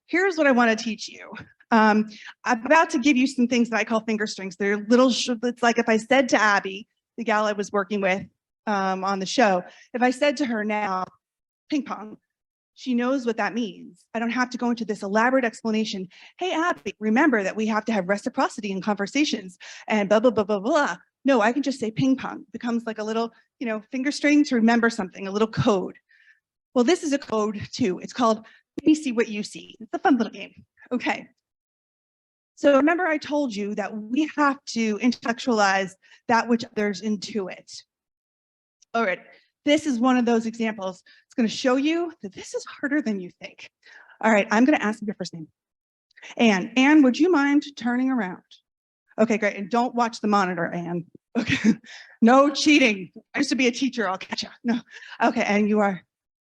Here's what I want to teach you. I'm about to give you some things that I call finger strings. They're little, it's like if I said to Abby, the gal I was working with on the show, if I said to her now, ping pong, she knows what that means. I don't have to go into this elaborate explanation. Hey, Abby, remember that we have to have reciprocity in conversations and blah, blah, blah, blah, blah. No, I can just say ping pong. It becomes like a little, finger string to remember something, a little code. Well, this is a code too. It's called Let Me See What You See. It's a fun little game. Okay. So remember I told you that we have to intellectualize that which others intuit. All right. This is one of those examples. It's going to show you that this is harder than you think. All right, I'm going to ask your first name. Anne. Anne, would you mind turning around? Okay, great. And don't watch the monitor, Anne. Okay. No cheating. I used to be a teacher. I'll catch you. No. Okay, and you are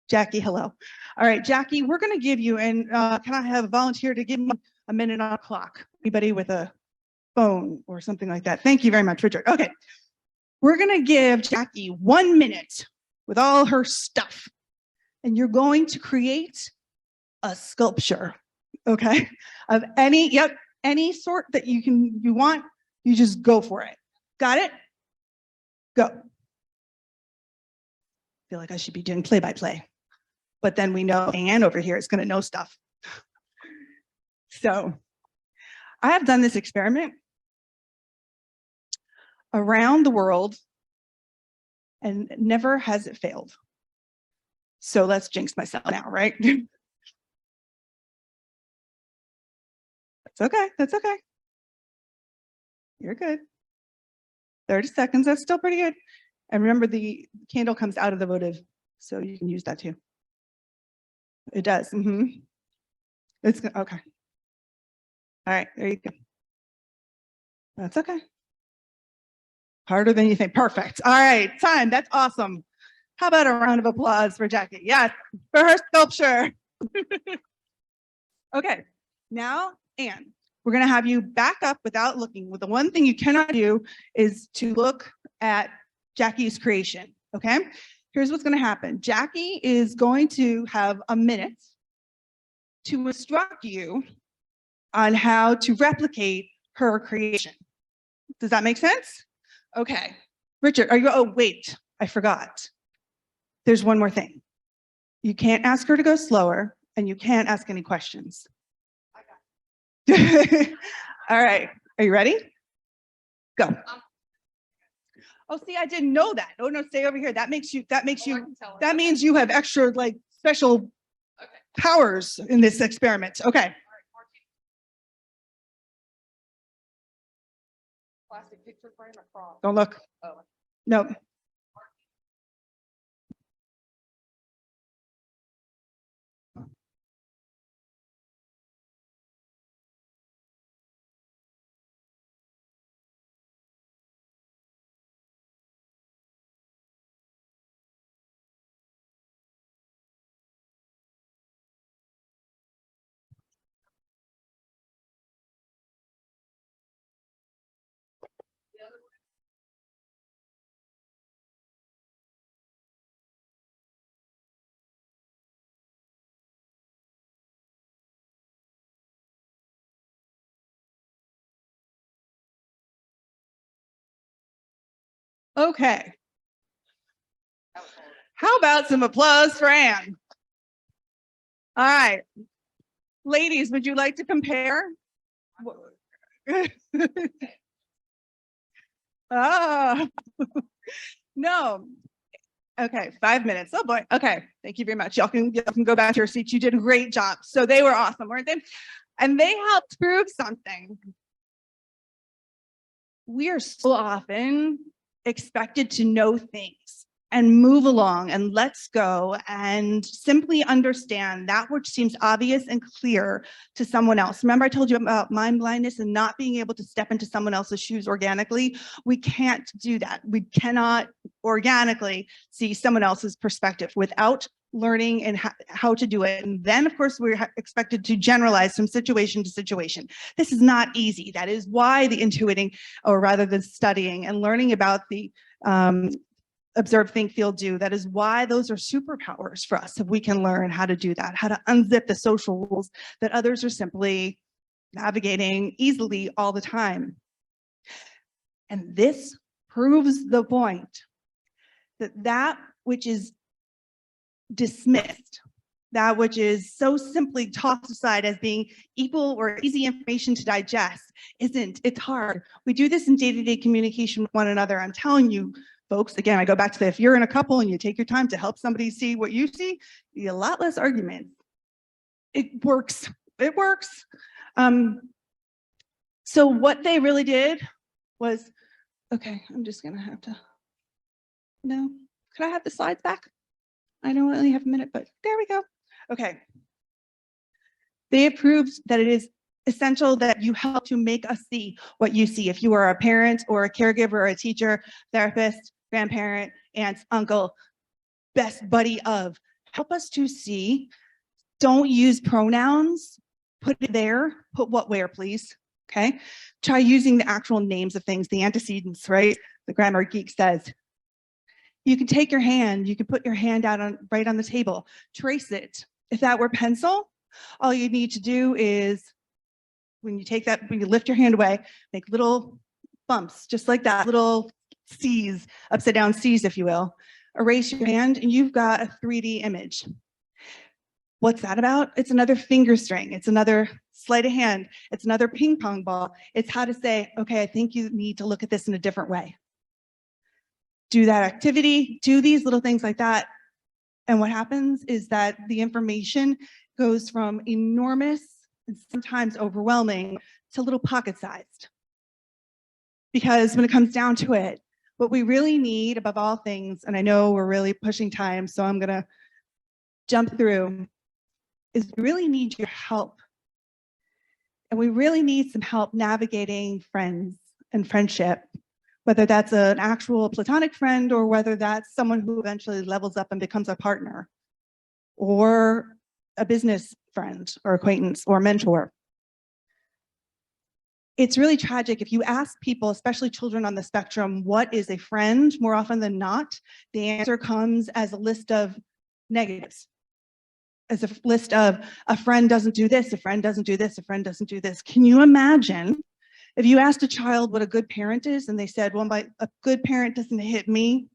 Jackie. Hello. All right, Jackie, we're going to give you, and can I have a volunteer to give me a minute on the clock? Anybody with a phone or something like that? Thank you very much, Richard. Okay. We're going to give Jackie 1 minute with all her stuff, and you're going to create a sculpture, okay, of any sort that you want, you just go for it. Got it? Go. I feel like I should be doing play-by-play, but then we know Anne over here is going to know stuff. So, I have done this experiment around the world and never has it failed. So let's jinx myself now, right? That's okay. That's okay. You're good. 30 seconds. That's still pretty good. And remember, the candle comes out of the votive, so you can use that too. It does. It's okay. All right. There you go. That's okay. Harder than you think. Perfect. All right. Time. That's awesome. How about a round of applause for Jackie? Yes, for her sculpture. Okay. Now, Anne, we're going to have you back up without looking. The one thing you cannot do is to look at Jackie's creation. Okay. Here's what's going to happen. Jackie is going to have a minute to instruct you on how to replicate her creation. Does that make sense? Okay. Richard, are you, oh, wait, I forgot. There's one more thing. You can't ask her to go slower and you can't ask any questions. All right. Are you ready? Go. Oh, see, I didn't know that. Oh, no, stay over here. That means you have extra, like, special powers in this experiment. Okay. Plastic picture frame across. Don't look. Oh. No. Okay. How about some applause for Anne? All right. Ladies, would you like to compare? Ah, no. Okay, 5 minutes. Oh boy. Okay, thank you very much. Y'all can go back to your seats. You did a great job. So they were awesome, weren't they? And they helped prove something. We are so often expected to know things and move along and let's go and simply understand that which seems obvious and clear to someone else. Remember I told you about mind blindness and not being able to step into someone else's shoes organically? We can't do that. We cannot organically see someone else's perspective without learning and how to do it. And then of course we're expected to generalize from situation to situation. This is not easy. That is why the intuiting, or rather than studying and learning about the observe, think, feel, do. That is why those are superpowers for us. If we can learn how to do that, how to unzip the social rules that others are simply navigating easily all the time. And this proves the point that that which is dismissed, that which is so simply tossed aside as being equal or easy information to digest, isn't. It's hard. We do this in day-to-day communication with one another. I'm telling you, folks, again, I go back to if you're in a couple and you take your time to help somebody see what you see, you get a lot less arguments. It works. It works. So what they really did was, okay, I'm just going to have to, no, could I have the slides back? I know I only have a minute, but there we go. Okay. They have proved that it is essential that you help to make us see what you see. If you are a parent or a caregiver or a teacher, therapist, grandparent, aunt, uncle, best buddy of, help us to see. Don't use pronouns. Put it there. Put what where, please. Okay. Try using the actual names of things, the antecedents, right? The grammar geek says. You can take your hand, you can put your hand out on right on the table, trace it. If that were pencil, all you need to do is when you take that, when you lift your hand away, make little bumps, just like that, little C's, upside down C's, if you will. Erase your hand and you've got a 3D image. What's that about? It's another finger string. It's another sleight of hand. It's another ping pong ball. It's how to say, okay, I think you need to look at this in a different way. Do that activity, do these little things like that. And what happens is that the information goes from enormous and sometimes overwhelming to little pocket-sized. Because when it comes down to it, what we really need above all things, and I know we're really pushing time, so I'm gonna jump through, is we really need your help. And we really need some help navigating friends and friendship, whether that's an actual platonic friend or whether that's someone who eventually levels up and becomes a partner, or a business friend or acquaintance or mentor. It's really tragic if you ask people, especially children on the spectrum, what is a friend? More often than not, the answer comes as a list of negatives, as a list of a friend doesn't do this, a friend doesn't do this, a friend doesn't do this. Can you imagine if you asked a child what a good parent is and they said, well, a good parent doesn't hit me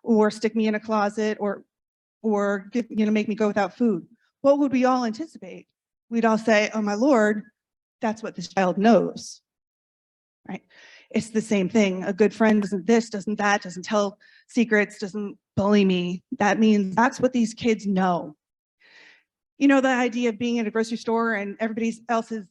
or stick me in a closet or make me go without food? What would we all anticipate? We'd all say, oh my Lord, that's what this child knows, right? It's the same thing. A good friend doesn't this, doesn't that, doesn't tell secrets, doesn't bully me. That means that's what these kids know. You know, the idea of being in a grocery store and everybody else's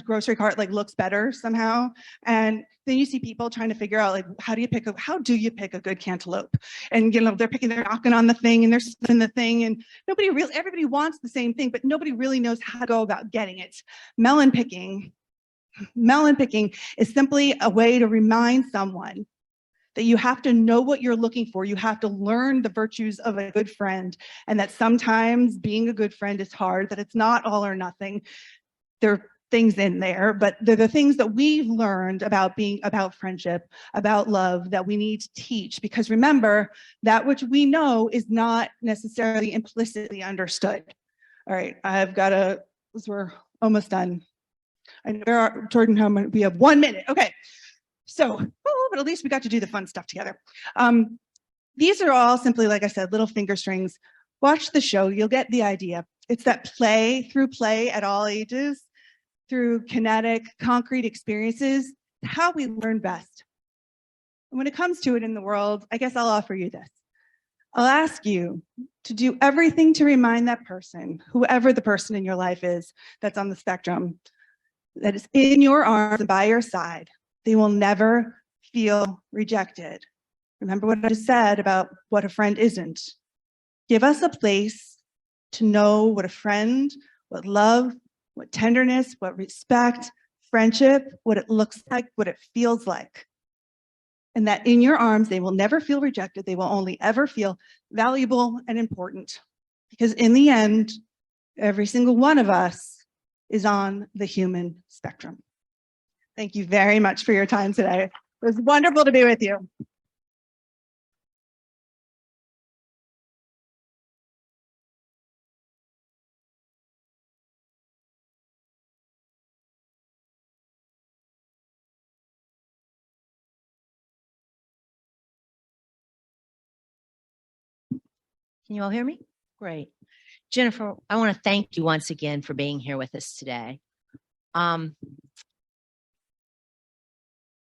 grocery cart like looks better somehow. And then you see people trying to figure out like, how do you pick a good cantaloupe? And you know, they're knocking on the thing and they're sniffing the thing, and everybody wants the same thing, but nobody really knows how to go about getting it. Melon picking is simply a way to remind someone that you have to know what you're looking for. You have to learn the virtues of a good friend, and that sometimes being a good friend is hard, that it's not all or nothing. There are things in there, but they're the things that we've learned about friendship, about love, that we need to teach. Because remember, that which we know is not necessarily implicitly understood. All right, we're almost done. I know Jordan, we have 1 minute. Okay, so, but at least we got to do the fun stuff together. These are all simply, like I said, little finger strings. Watch the show, you'll get the idea. It's that play at all ages, through kinetic, concrete experiences, how we learn best. And when it comes to it in the world, I guess I'll offer you this. I'll ask you to do everything to remind that person, whoever the person in your life is that's on the spectrum, that is in your arms and by your side. They will never feel rejected. Remember what I just said about what a friend isn't. Give us a place to know what a friend, what love, what tenderness, what respect, friendship, what it looks like, what it feels like. And that in your arms, they will never feel rejected. They will only ever feel valuable and important. Because in the end, every single one of us is on the human spectrum. Thank you very much for your time today. It was wonderful to be with you. Can you all hear me? Great. Jennifer, I want to thank you once again for being here with us today.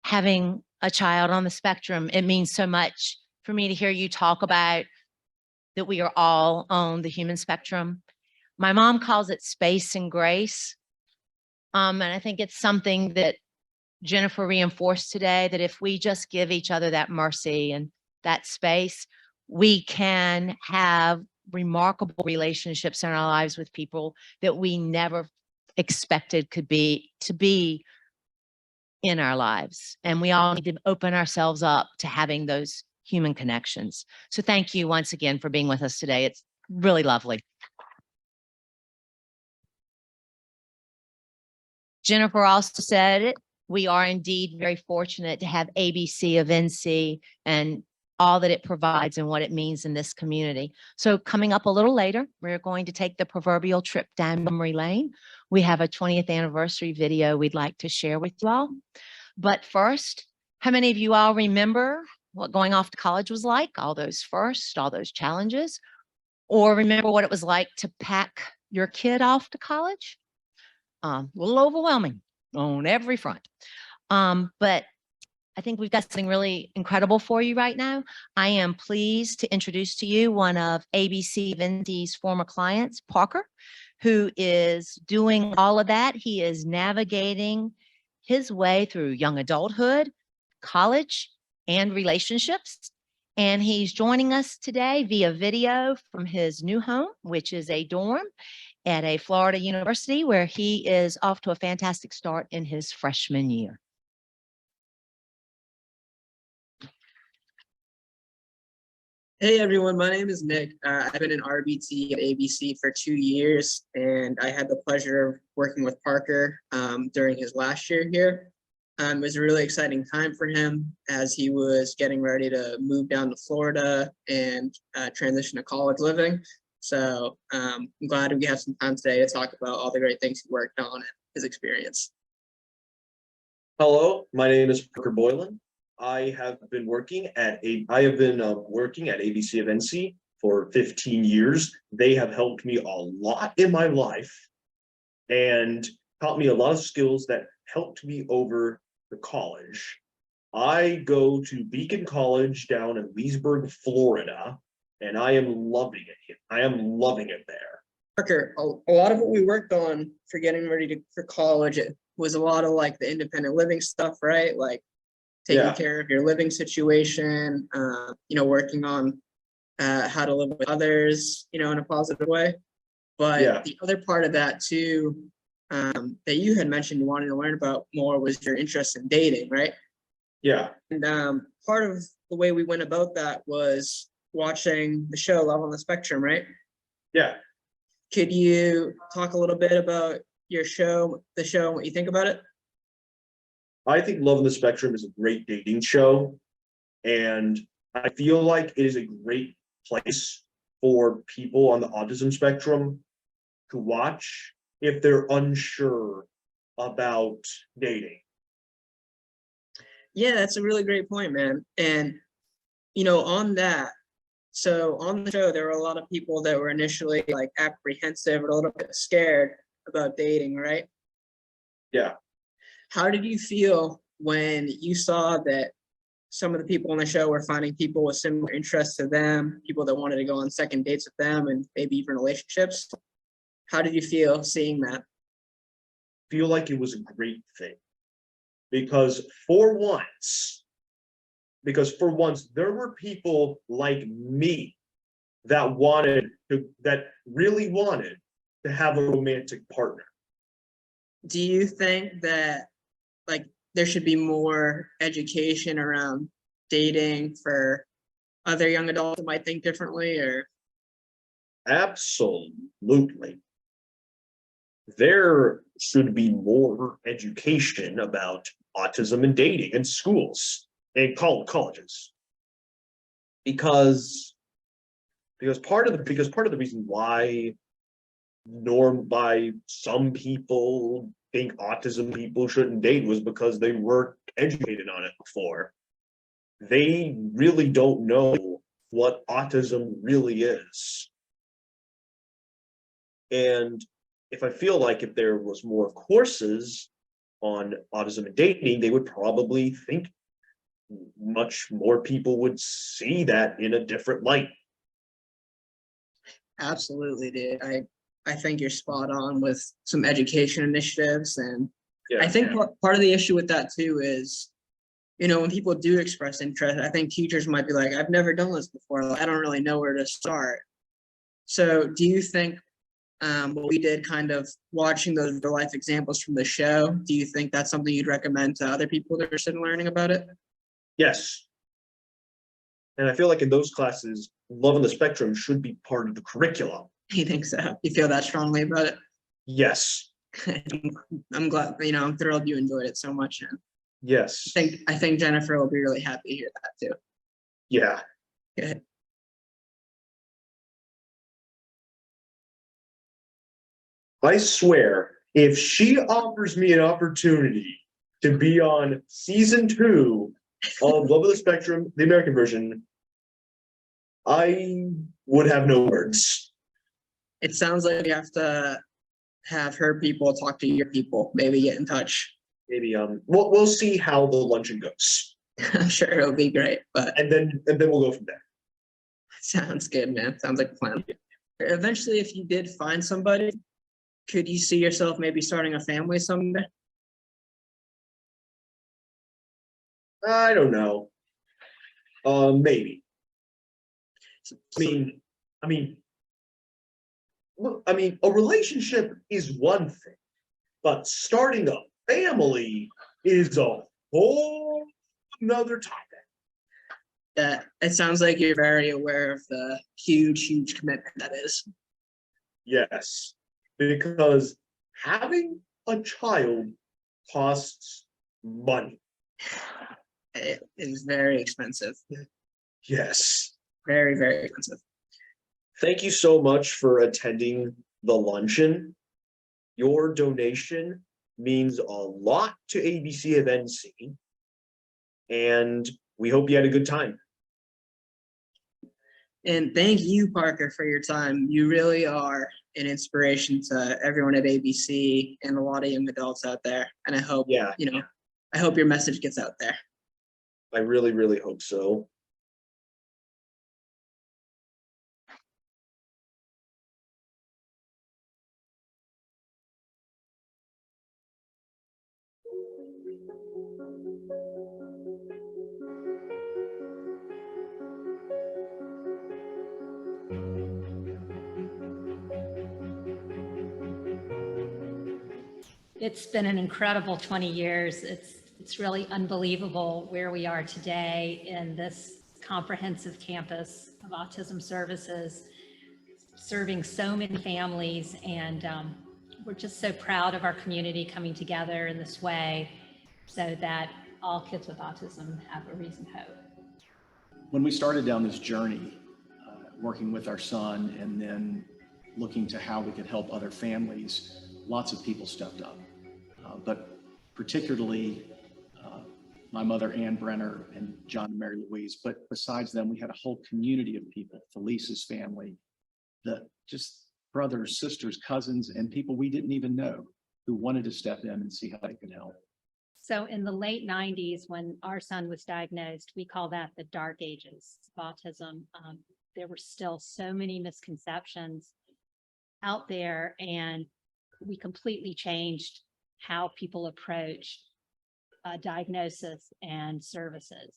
Having a child on the spectrum, it means so much for me to hear you talk about that we are all on the human spectrum. My mom calls it space and grace. And I think it's something that Jennifer reinforced today, that if we just give each other that mercy and that space, we can have remarkable relationships in our lives with people that we never expected to be in our lives. And we all need to open ourselves up to having those human connections. So thank you once again for being with us today. It's really lovely. Jennifer also said it. We are indeed very fortunate to have ABC of NC and all that it provides and what it means in this community. So coming up a little later, we're going to take the proverbial trip down memory lane. We have a 20th anniversary video we'd like to share with you all. But first, how many of you all remember what going off to college was like? All those firsts, all those challenges, or remember what it was like to pack your kid off to college? A little overwhelming on every front. But I think we've got something really incredible for you right now. I am pleased to introduce to you one of ABC Vindy's former clients, Parker, who is doing all of that. He is navigating his way through young adulthood, college, and relationships. And he's joining us today via video from his new home, which is a dorm at a Florida university where he is off to a fantastic start in his freshman year. Hey everyone, my name is Nick. I've been an RBT at ABC for 2 years, and I had the pleasure of working with Parker during his last year here. It was a really exciting time for him as he was getting ready to move down to Florida and transition to college living. So I'm glad we have some time today to talk about all the great things he worked on and his experience. Hello, my name is Parker Boylan. I have been working at ABC of NC for 15 years. They have helped me a lot in my life and taught me a lot of skills that helped me over the college. I go to Beacon College down in Leesburg, Florida, and I am loving it. I am loving it there. Parker, a lot of what we worked on for getting ready for college, it was a lot of like the independent living stuff, right? Like taking Yeah. care of your living situation, working on how to live with others, in a positive way. But Yeah. the other part of that too, that you had mentioned you wanted to learn about more was your interest in dating, right? Yeah. And part of the way we went about that was watching the show Love on the Spectrum, right? Yeah. Could you talk a little bit about the show, and what you think about it? I think Love on the Spectrum is a great dating show, and I feel like it is a great place for people on the autism spectrum to watch if they're unsure about dating. Yeah, that's a really great point, man. And on that, so on the show, there were a lot of people that were initially like apprehensive or a little bit scared about dating, right? Yeah. How did you feel when you saw that some of the people on the show were finding people with similar interests to them, people that wanted to go on second dates with them and maybe even relationships? How did you feel seeing that? Feel like it was a great thing because for once there were people like me that really wanted to have a romantic partner. Do you think that like there should be more education around dating for other young adults that might think differently, or? Absolutely. There should be more education about autism and dating in schools and colleges. Because part of the reason why some people think autism people shouldn't date was because they weren't educated on it before. They really don't know what autism really is. And I feel like if there was more courses on autism and dating, they would probably think much more people would see that in a different light. Absolutely, dude. I think you're spot on with some education initiatives. And I think part of the issue with that too is, when people do express interest, I think teachers might be like, I've never done this before. I don't really know where to start. So do you think what we did kind of watching those real life examples from the show, do you think that's something you'd recommend to other people that are interested in learning about it? Yes. And I feel like in those classes, Love on the Spectrum should be part of the curriculum. You think so? You feel that strongly about it? Yes. I'm glad, I'm thrilled you enjoyed it so much. And Yes. I think Jennifer will be really happy to hear that too. Yeah. Good. I swear, if she offers me an opportunity to be on season 2 of Love of the Spectrum, the American version, I would have no words. It sounds like you have to have her people talk to your people, maybe get in touch. Maybe, we'll see how the luncheon goes. I'm sure it'll be great, but And then we'll go from there. sounds good, man. Sounds like a plan. Eventually, if you did find somebody, could you see yourself maybe starting a family someday? I don't know. Maybe. I mean, look, a relationship is one thing, but starting a family is a whole another topic. It sounds like you're very aware of the huge commitment that is. Yes, because having a child costs money. It is very expensive, Yes. very expensive. Thank you so much for attending the luncheon. Your donation means a lot to ABC of NC. And we hope you had a good time. And thank you, Parker, for your time. You really are an inspiration to everyone at ABC and a lot of young adults out there. And I hope, Yeah, I hope your message gets out there. I really hope so. It's been an incredible 20 years. It's really unbelievable where we are today in this comprehensive campus of autism services, serving so many families. And we're just so proud of our community coming together in this way so that all kids with autism have a reason to hope. When we started down this journey, working with our son and then looking to how we could help other families, lots of people stepped up. But particularly my mother, Ann Brenner, and John and Mary Louise. But besides them, we had a whole community of people, Felice's family, just brothers, sisters, cousins, and people we didn't even know who wanted to step in and see how they could help. So in the late 90s, when our son was diagnosed, we call that the dark ages of autism. There were still so many misconceptions out there, and we completely changed how people approach diagnosis and services.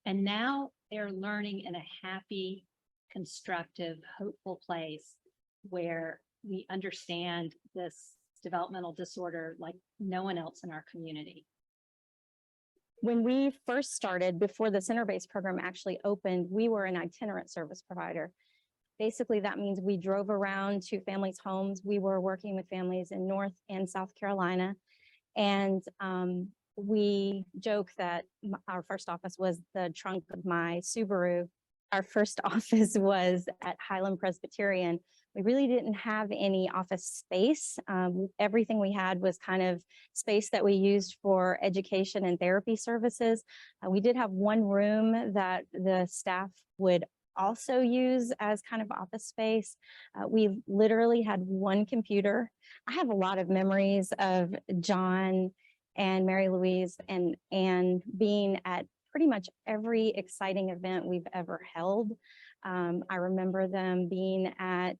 And now they're learning in a happy, constructive, hopeful place where we understand this developmental disorder like no one else in our community. When we first started, before the center-based program actually opened, we were an itinerant service provider. Basically, that means we drove around to families' homes. We were working with families in North and South Carolina. And we joke that our first office was the trunk of my Subaru. Our first office was at Highland Presbyterian. We really didn't have any office space. Everything we had was kind of space that we used for education and therapy services. We did have one room that the staff would also use as kind of office space. We literally had one computer. I have a lot of memories of John and Mary Louise and being at pretty much every exciting event we've ever held. I remember them being at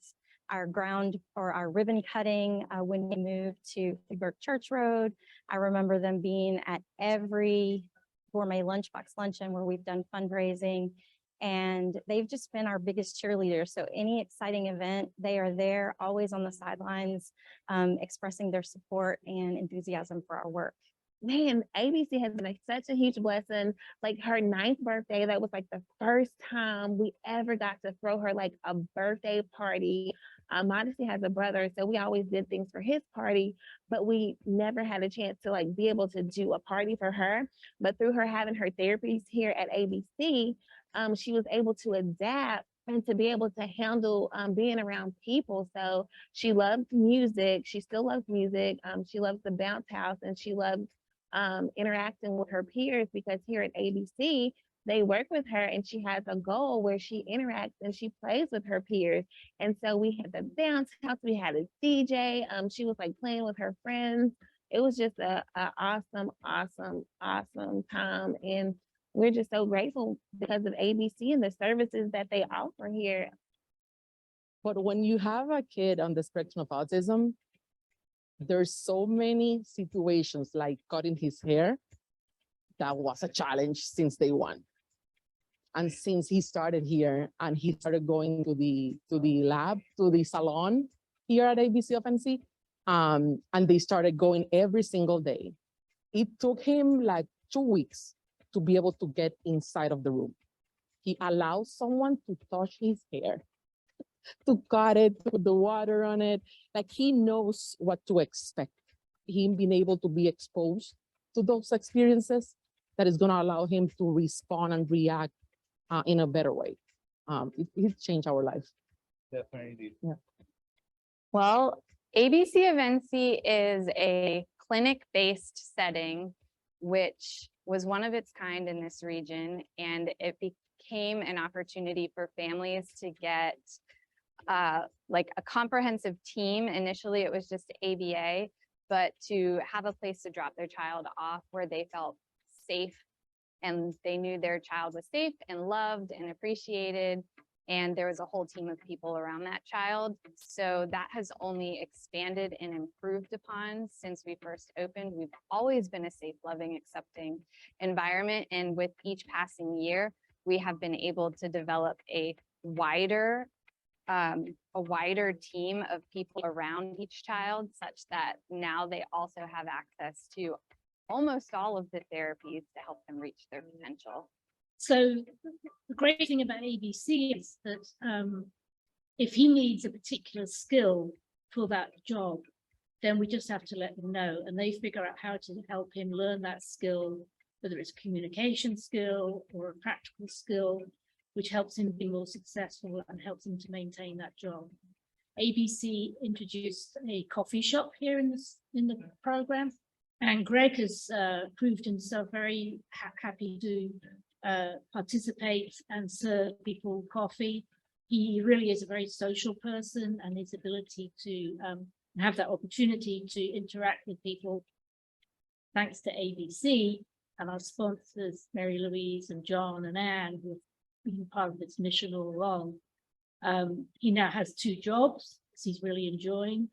our ground or our ribbon cutting when we moved to Burke Church Road. I remember them being at every gourmet lunchbox luncheon where we've done fundraising, and they've just been our biggest cheerleaders. So any exciting event, they are there, always on the sidelines, expressing their support and enthusiasm for our work. Man, ABC has been like such a huge blessing. Like her 9th birthday, that was like the first time we ever got to throw her like a birthday party. Modesty has a brother, so we always did things for his party, but we never had a chance to like be able to do a party for her. But through her having her therapies here at ABC, she was able to adapt and to be able to handle being around people. So she loved music. She still loves music. She loves the bounce house, and she loves interacting with her peers, because here at ABC, they work with her and she has a goal where she interacts and she plays with her peers. And so we had the bounce house, we had a DJ. She was like playing with her friends. It was just a awesome, awesome, awesome time. And we're just so grateful because of ABC and the services that they offer here. But when you have a kid on the spectrum of autism, there's so many situations like cutting his hair. That was a challenge since day one. And since he started here and he started going to the lab, to the salon here at ABC of NC, and they started going every single day. It took him like 2 weeks to be able to get inside of the room. He allows someone to touch his hair, to cut it, to put the water on it. Like he knows what to expect. Him being able to be exposed to those experiences that is going to allow him to respond and react in a better way. It changed our life. Definitely. Yeah. Well, ABC of NC is a clinic-based setting, which was one of its kind in this region, and it became an opportunity for families to get like a comprehensive team. Initially, it was just ABA, but to have a place to drop their child off where they felt safe and they knew their child was safe and loved and appreciated. And there was a whole team of people around that child. So that has only expanded and improved upon since we first opened. We've always been a safe, loving, accepting environment. And with each passing year, we have been able to develop a wider team of people around each child, such that now they also have access to almost all of the therapies to help them reach their potential. So the great thing about ABC is that if he needs a particular skill for that job, then we just have to let them know and they figure out how to help him learn that skill, whether it's a communication skill or a practical skill, which helps him be more successful and helps him to maintain that job. ABC introduced a coffee shop here in the program, and Greg has proved himself very happy to participate and serve people coffee. He really is a very social person, and his ability to have that opportunity to interact with people, thanks to ABC and our sponsors, Mary Louise and John and Anne, who have been part of this mission all along. He now has 2 jobs, he's really enjoying,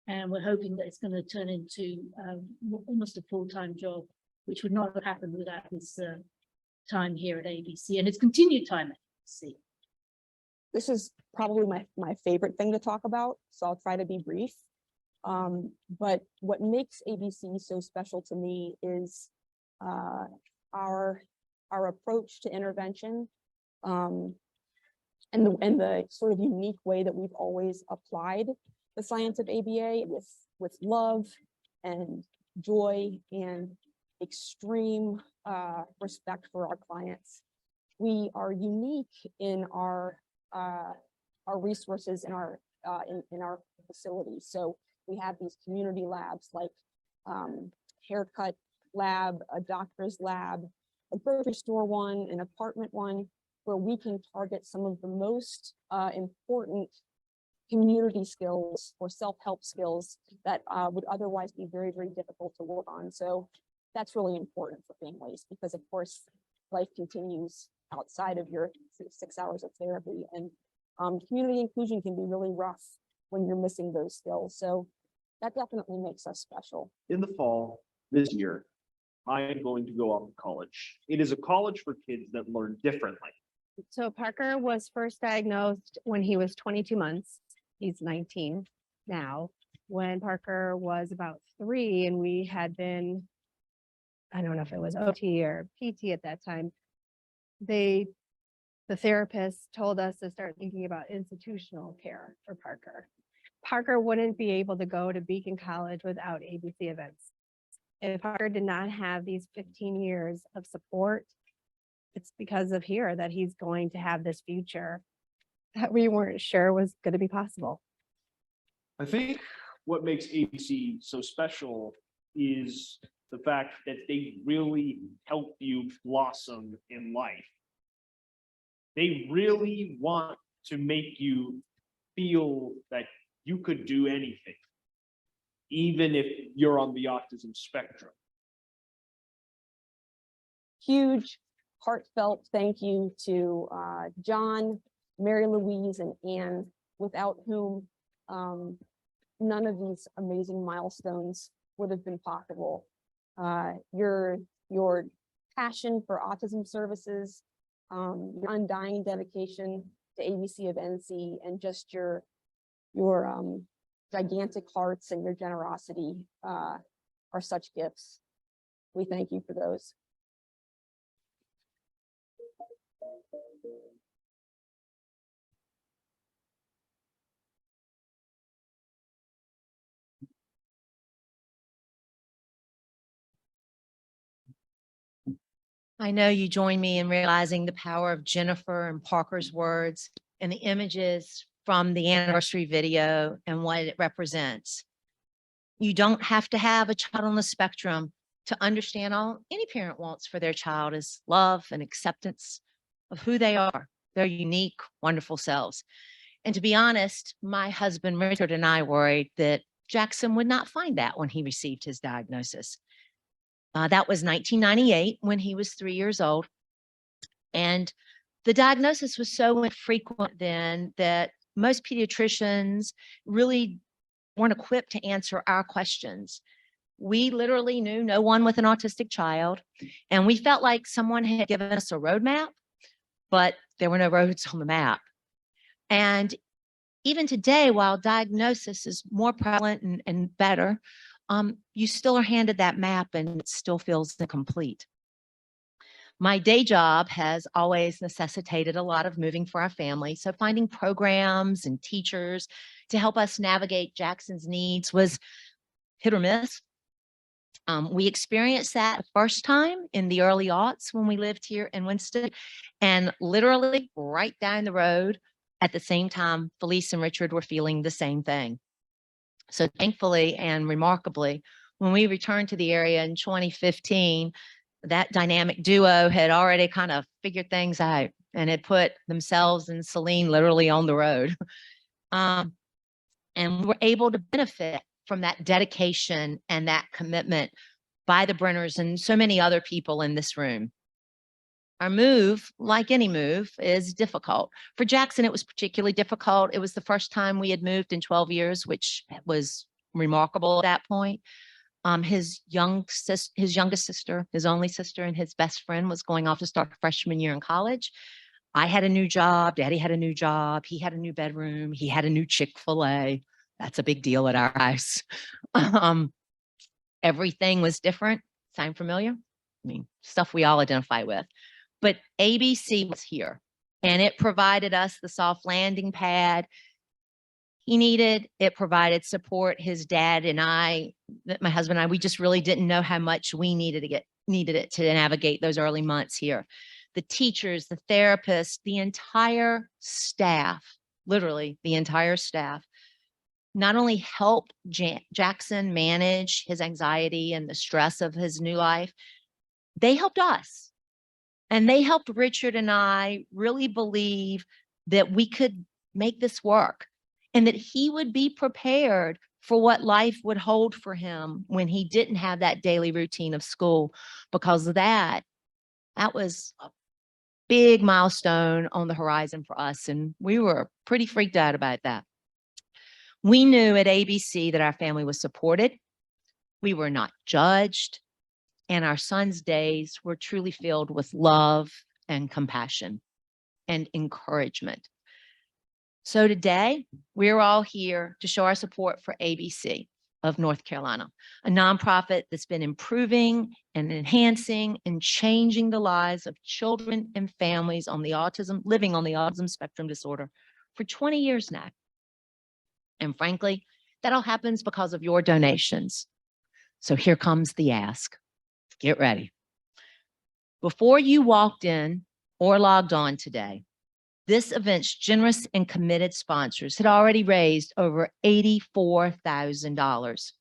and we're hoping that it's going to turn into almost a full-time job, which would not have happened without his time here at ABC and its continued time at ABC. This is probably my favorite thing to talk about, so I'll try to be brief. But what makes ABC so special to me is our approach to intervention, and the sort of unique way that we've always applied the science of ABA with love and joy and extreme respect for our clients. We are unique in our resources in our facilities. So we have these community labs like haircut lab, a doctor's lab, a grocery store one, an apartment one, where we can target some of the most important community skills or self-help skills that would otherwise be very, very difficult to work on. So that's really important for families because, of course, life continues outside of your 6 hours of therapy, and community inclusion can be really rough when you're missing those skills. So that definitely makes us special. In the fall this year, I am going to go off to college. It is a college for kids that learn differently. So Parker was first diagnosed when he was 22 months. He's 19 now. When Parker was about 3 and we had been, I don't know if it was OT or PT at that time, the therapist told us to start thinking about institutional care for Parker. Parker wouldn't be able to go to Beacon College without ABC events. If Parker did not have these 15 years of support, it's because of here that he's going to have this future that we weren't sure was going to be possible. I think what makes ABC so special is the fact that they really help you blossom in life. They really want to make you feel that you could do anything, even if you're on the autism spectrum. Huge heartfelt thank you to John, Mary Louise, and Anne, without whom none of these amazing milestones would have been possible. Your passion for autism services, your undying dedication to ABC of NC, and just your gigantic hearts and your generosity are such gifts. We thank you for those. I know you join me in realizing the power of Jennifer and Parker's words and the images from the anniversary video and what it represents. You don't have to have a child on the spectrum to understand all any parent wants for their child is love and acceptance of who they are, their unique, wonderful selves. And to be honest, my husband Richard and I worried that Jackson would not find that when he received his diagnosis. That was 1998 when he was 3 years old. And the diagnosis was so infrequent then that most pediatricians really weren't equipped to answer our questions. We literally knew no one with an autistic child, and we felt like someone had given us a roadmap, but there were no roads on the map. And even today, while diagnosis is more prevalent and better, you still are handed that map and it still feels incomplete. My day job has always necessitated a lot of moving for our family. So finding programs and teachers to help us navigate Jackson's needs was hit or miss. We experienced that the first time in the early aughts when we lived here in Winston, and literally right down the road at the same time, Felice and Richard were feeling the same thing. So thankfully and remarkably, when we returned to the area in 2015, that dynamic duo had already kind of figured things out and had put themselves and Celine literally on the road. And we were able to benefit from that dedication and that commitment by the Brenners and so many other people in this room. Our move, like any move, is difficult. For Jackson, it was particularly difficult. It was the first time we had moved in 12 years, which was remarkable at that point. His youngest sister, his only sister, and his best friend was going off to start freshman year in college. I had a new job. Daddy had a new job. He had a new bedroom. He had a new Chick-fil-A. That's a big deal at our house. Everything was different. Sound familiar? I mean, stuff we all identify with. But ABC was here, and it provided us the soft landing pad he needed. It provided support. His dad and I, my husband and I, we just really didn't know how much we needed it to navigate those early months here. The teachers, the therapists, the entire staff, literally the entire staff, not only helped Jackson manage his anxiety and the stress of his new life, they helped us. And they helped Richard and I really believe that we could make this work and that he would be prepared for what life would hold for him when he didn't have that daily routine of school, because that was a big milestone on the horizon for us. And we were pretty freaked out about that. We knew at ABC that our family was supported. We were not judged. And our son's days were truly filled with love and compassion and encouragement. So today, we're all here to show our support for ABC of North Carolina, a nonprofit that's been improving and enhancing and changing the lives of children and families living on the autism spectrum disorder for 20 years now. And frankly, that all happens because of your donations. So here comes the ask. Get ready. Before you walked in or logged on today, this event's generous and committed sponsors had already raised over $84,000.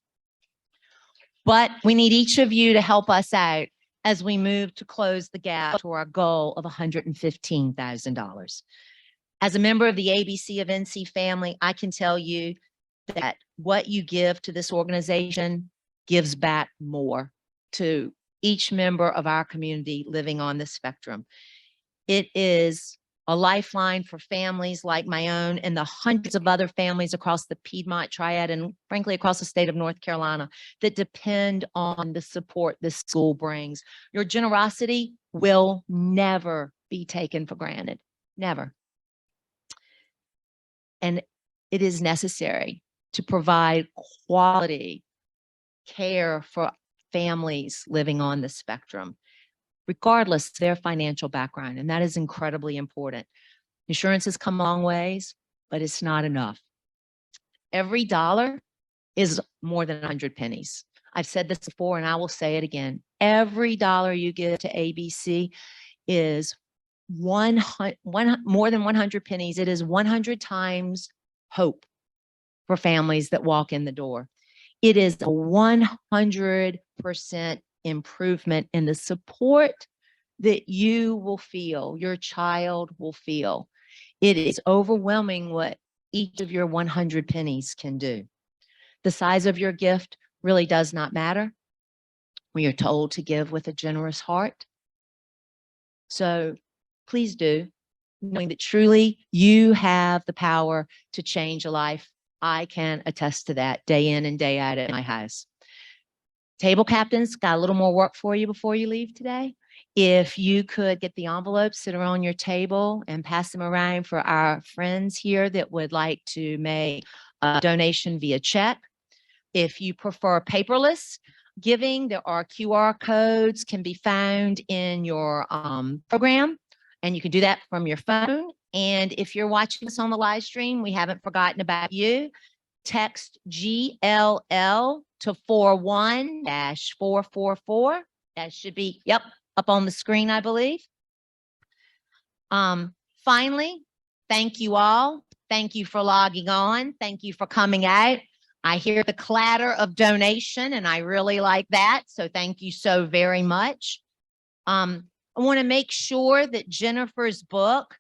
But we need each of you to help us out as we move to close the gap to our goal of $115,000. As a member of the ABC of NC family, I can tell you that what you give to this organization gives back more to each member of our community living on the spectrum. It is a lifeline for families like my own and the hundreds of other families across the Piedmont Triad and frankly across the state of North Carolina that depend on the support this school brings. Your generosity will never be taken for granted, never. And it is necessary to provide quality care for families living on the spectrum, regardless of their financial background. And that is incredibly important. Insurance has come a long ways, but it's not enough. Every dollar is more than 100 pennies. I've said this before and I will say it again. Every dollar you give to ABC is more than 100 pennies. It is 100 times hope for families that walk in the door. It is a 100% improvement in the support that you will feel, your child will feel. It is overwhelming what each of your 100 pennies can do. The size of your gift really does not matter. We are told to give with a generous heart. So please do, knowing that truly you have the power to change a life. I can attest to that day in and day out at my house. Table captains, got a little more work for you before you leave today. If you could get the envelopes that are on your table and pass them around for our friends here that would like to make a donation via check. If you prefer paperless giving, there are QR codes can be found in your program, and you can do that from your phone. And if you're watching us on the live stream, we haven't forgotten about you. Text GLL to 41-444. That should be, yep, up on the screen, I believe. Finally, thank you all. Thank you for logging on. Thank you for coming out. I hear the clatter of donation and I really like that. So thank you so very much. I want to make sure that Jennifer's book,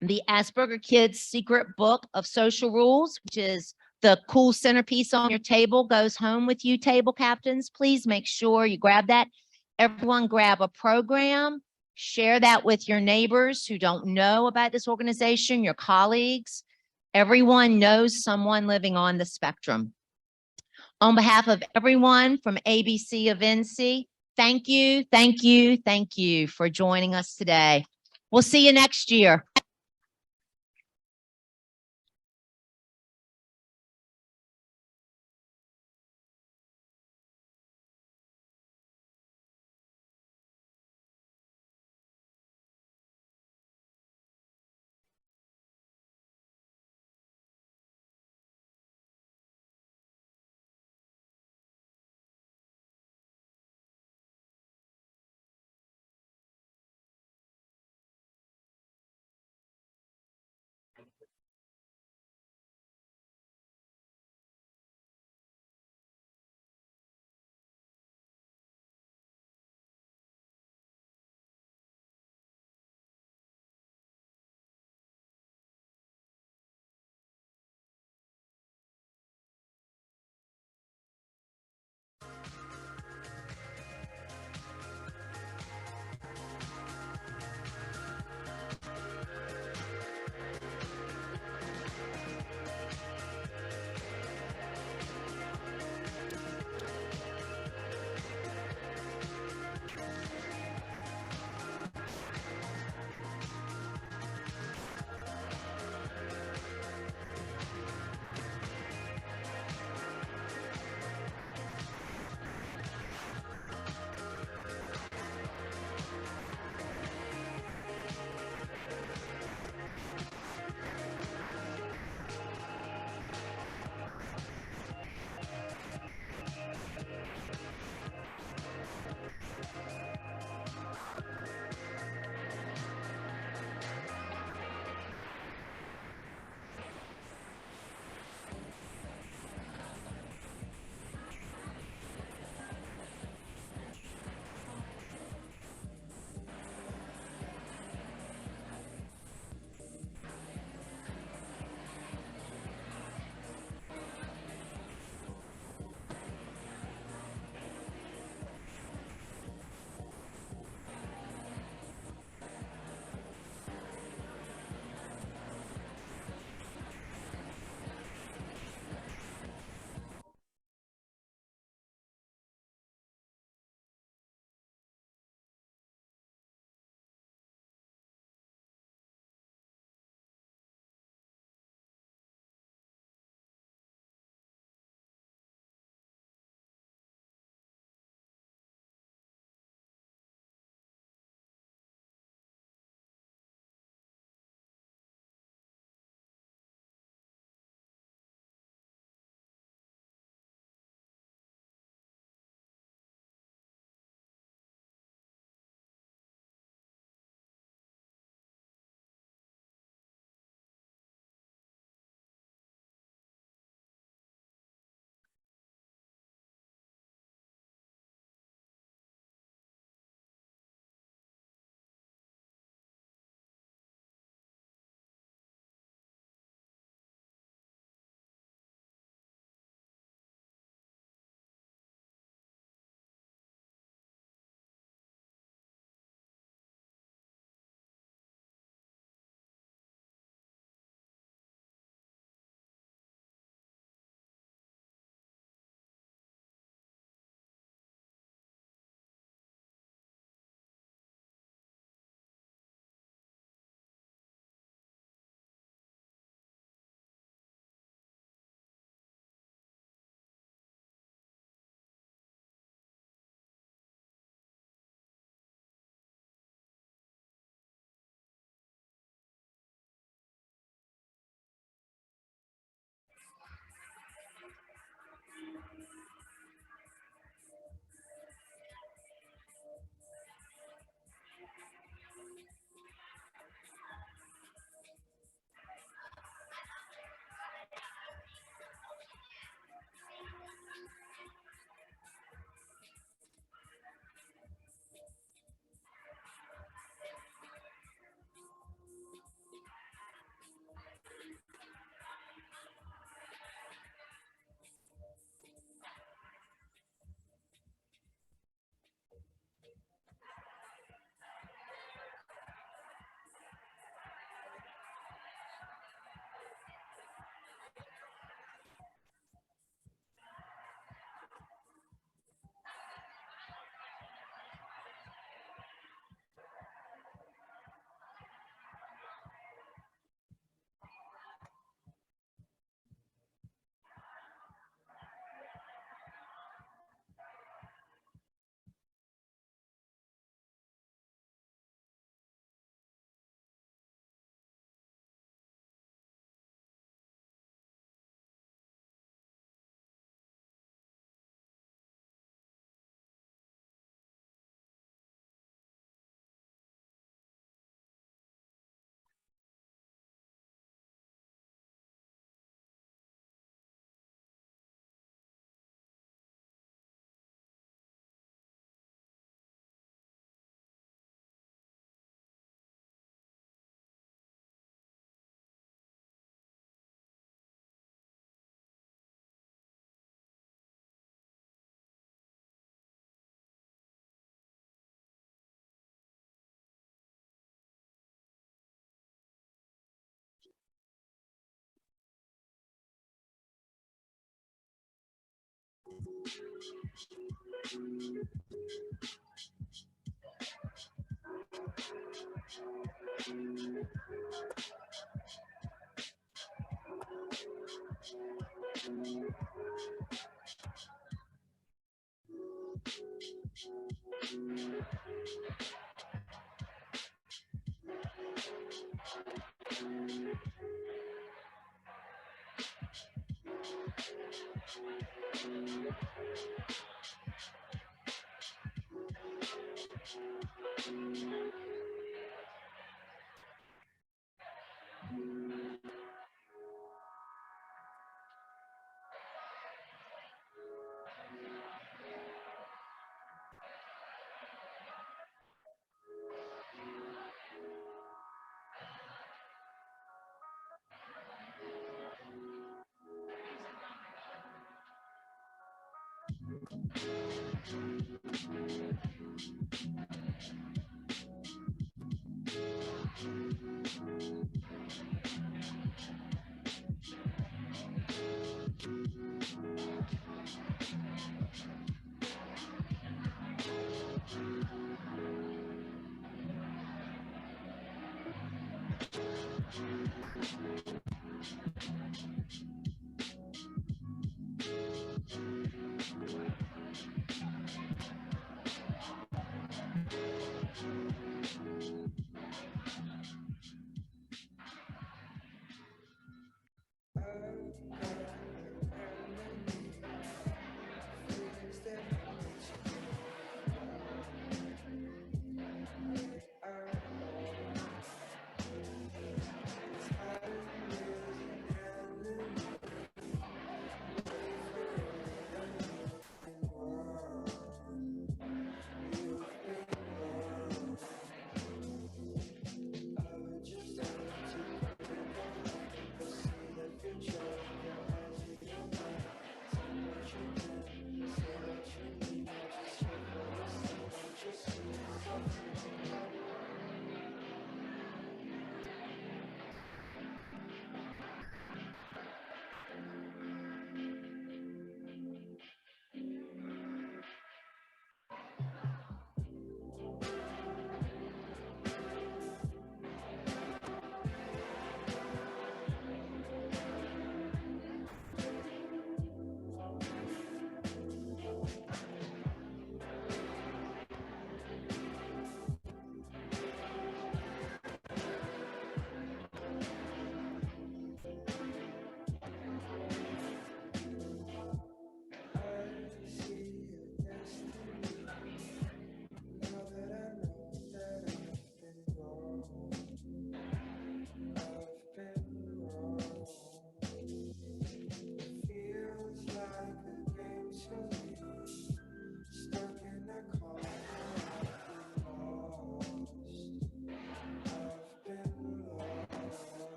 The Asperger Kids Secret Book of Social Rules, which is the cool centerpiece on your table, goes home with you, table captains. Please make sure you grab that. Everyone grab a program, share that with your neighbors who don't know about this organization, your colleagues. Everyone knows someone living on the spectrum. On behalf of everyone from ABC of NC, thank you, thank you, thank you for joining us today. We'll see you next year.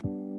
you.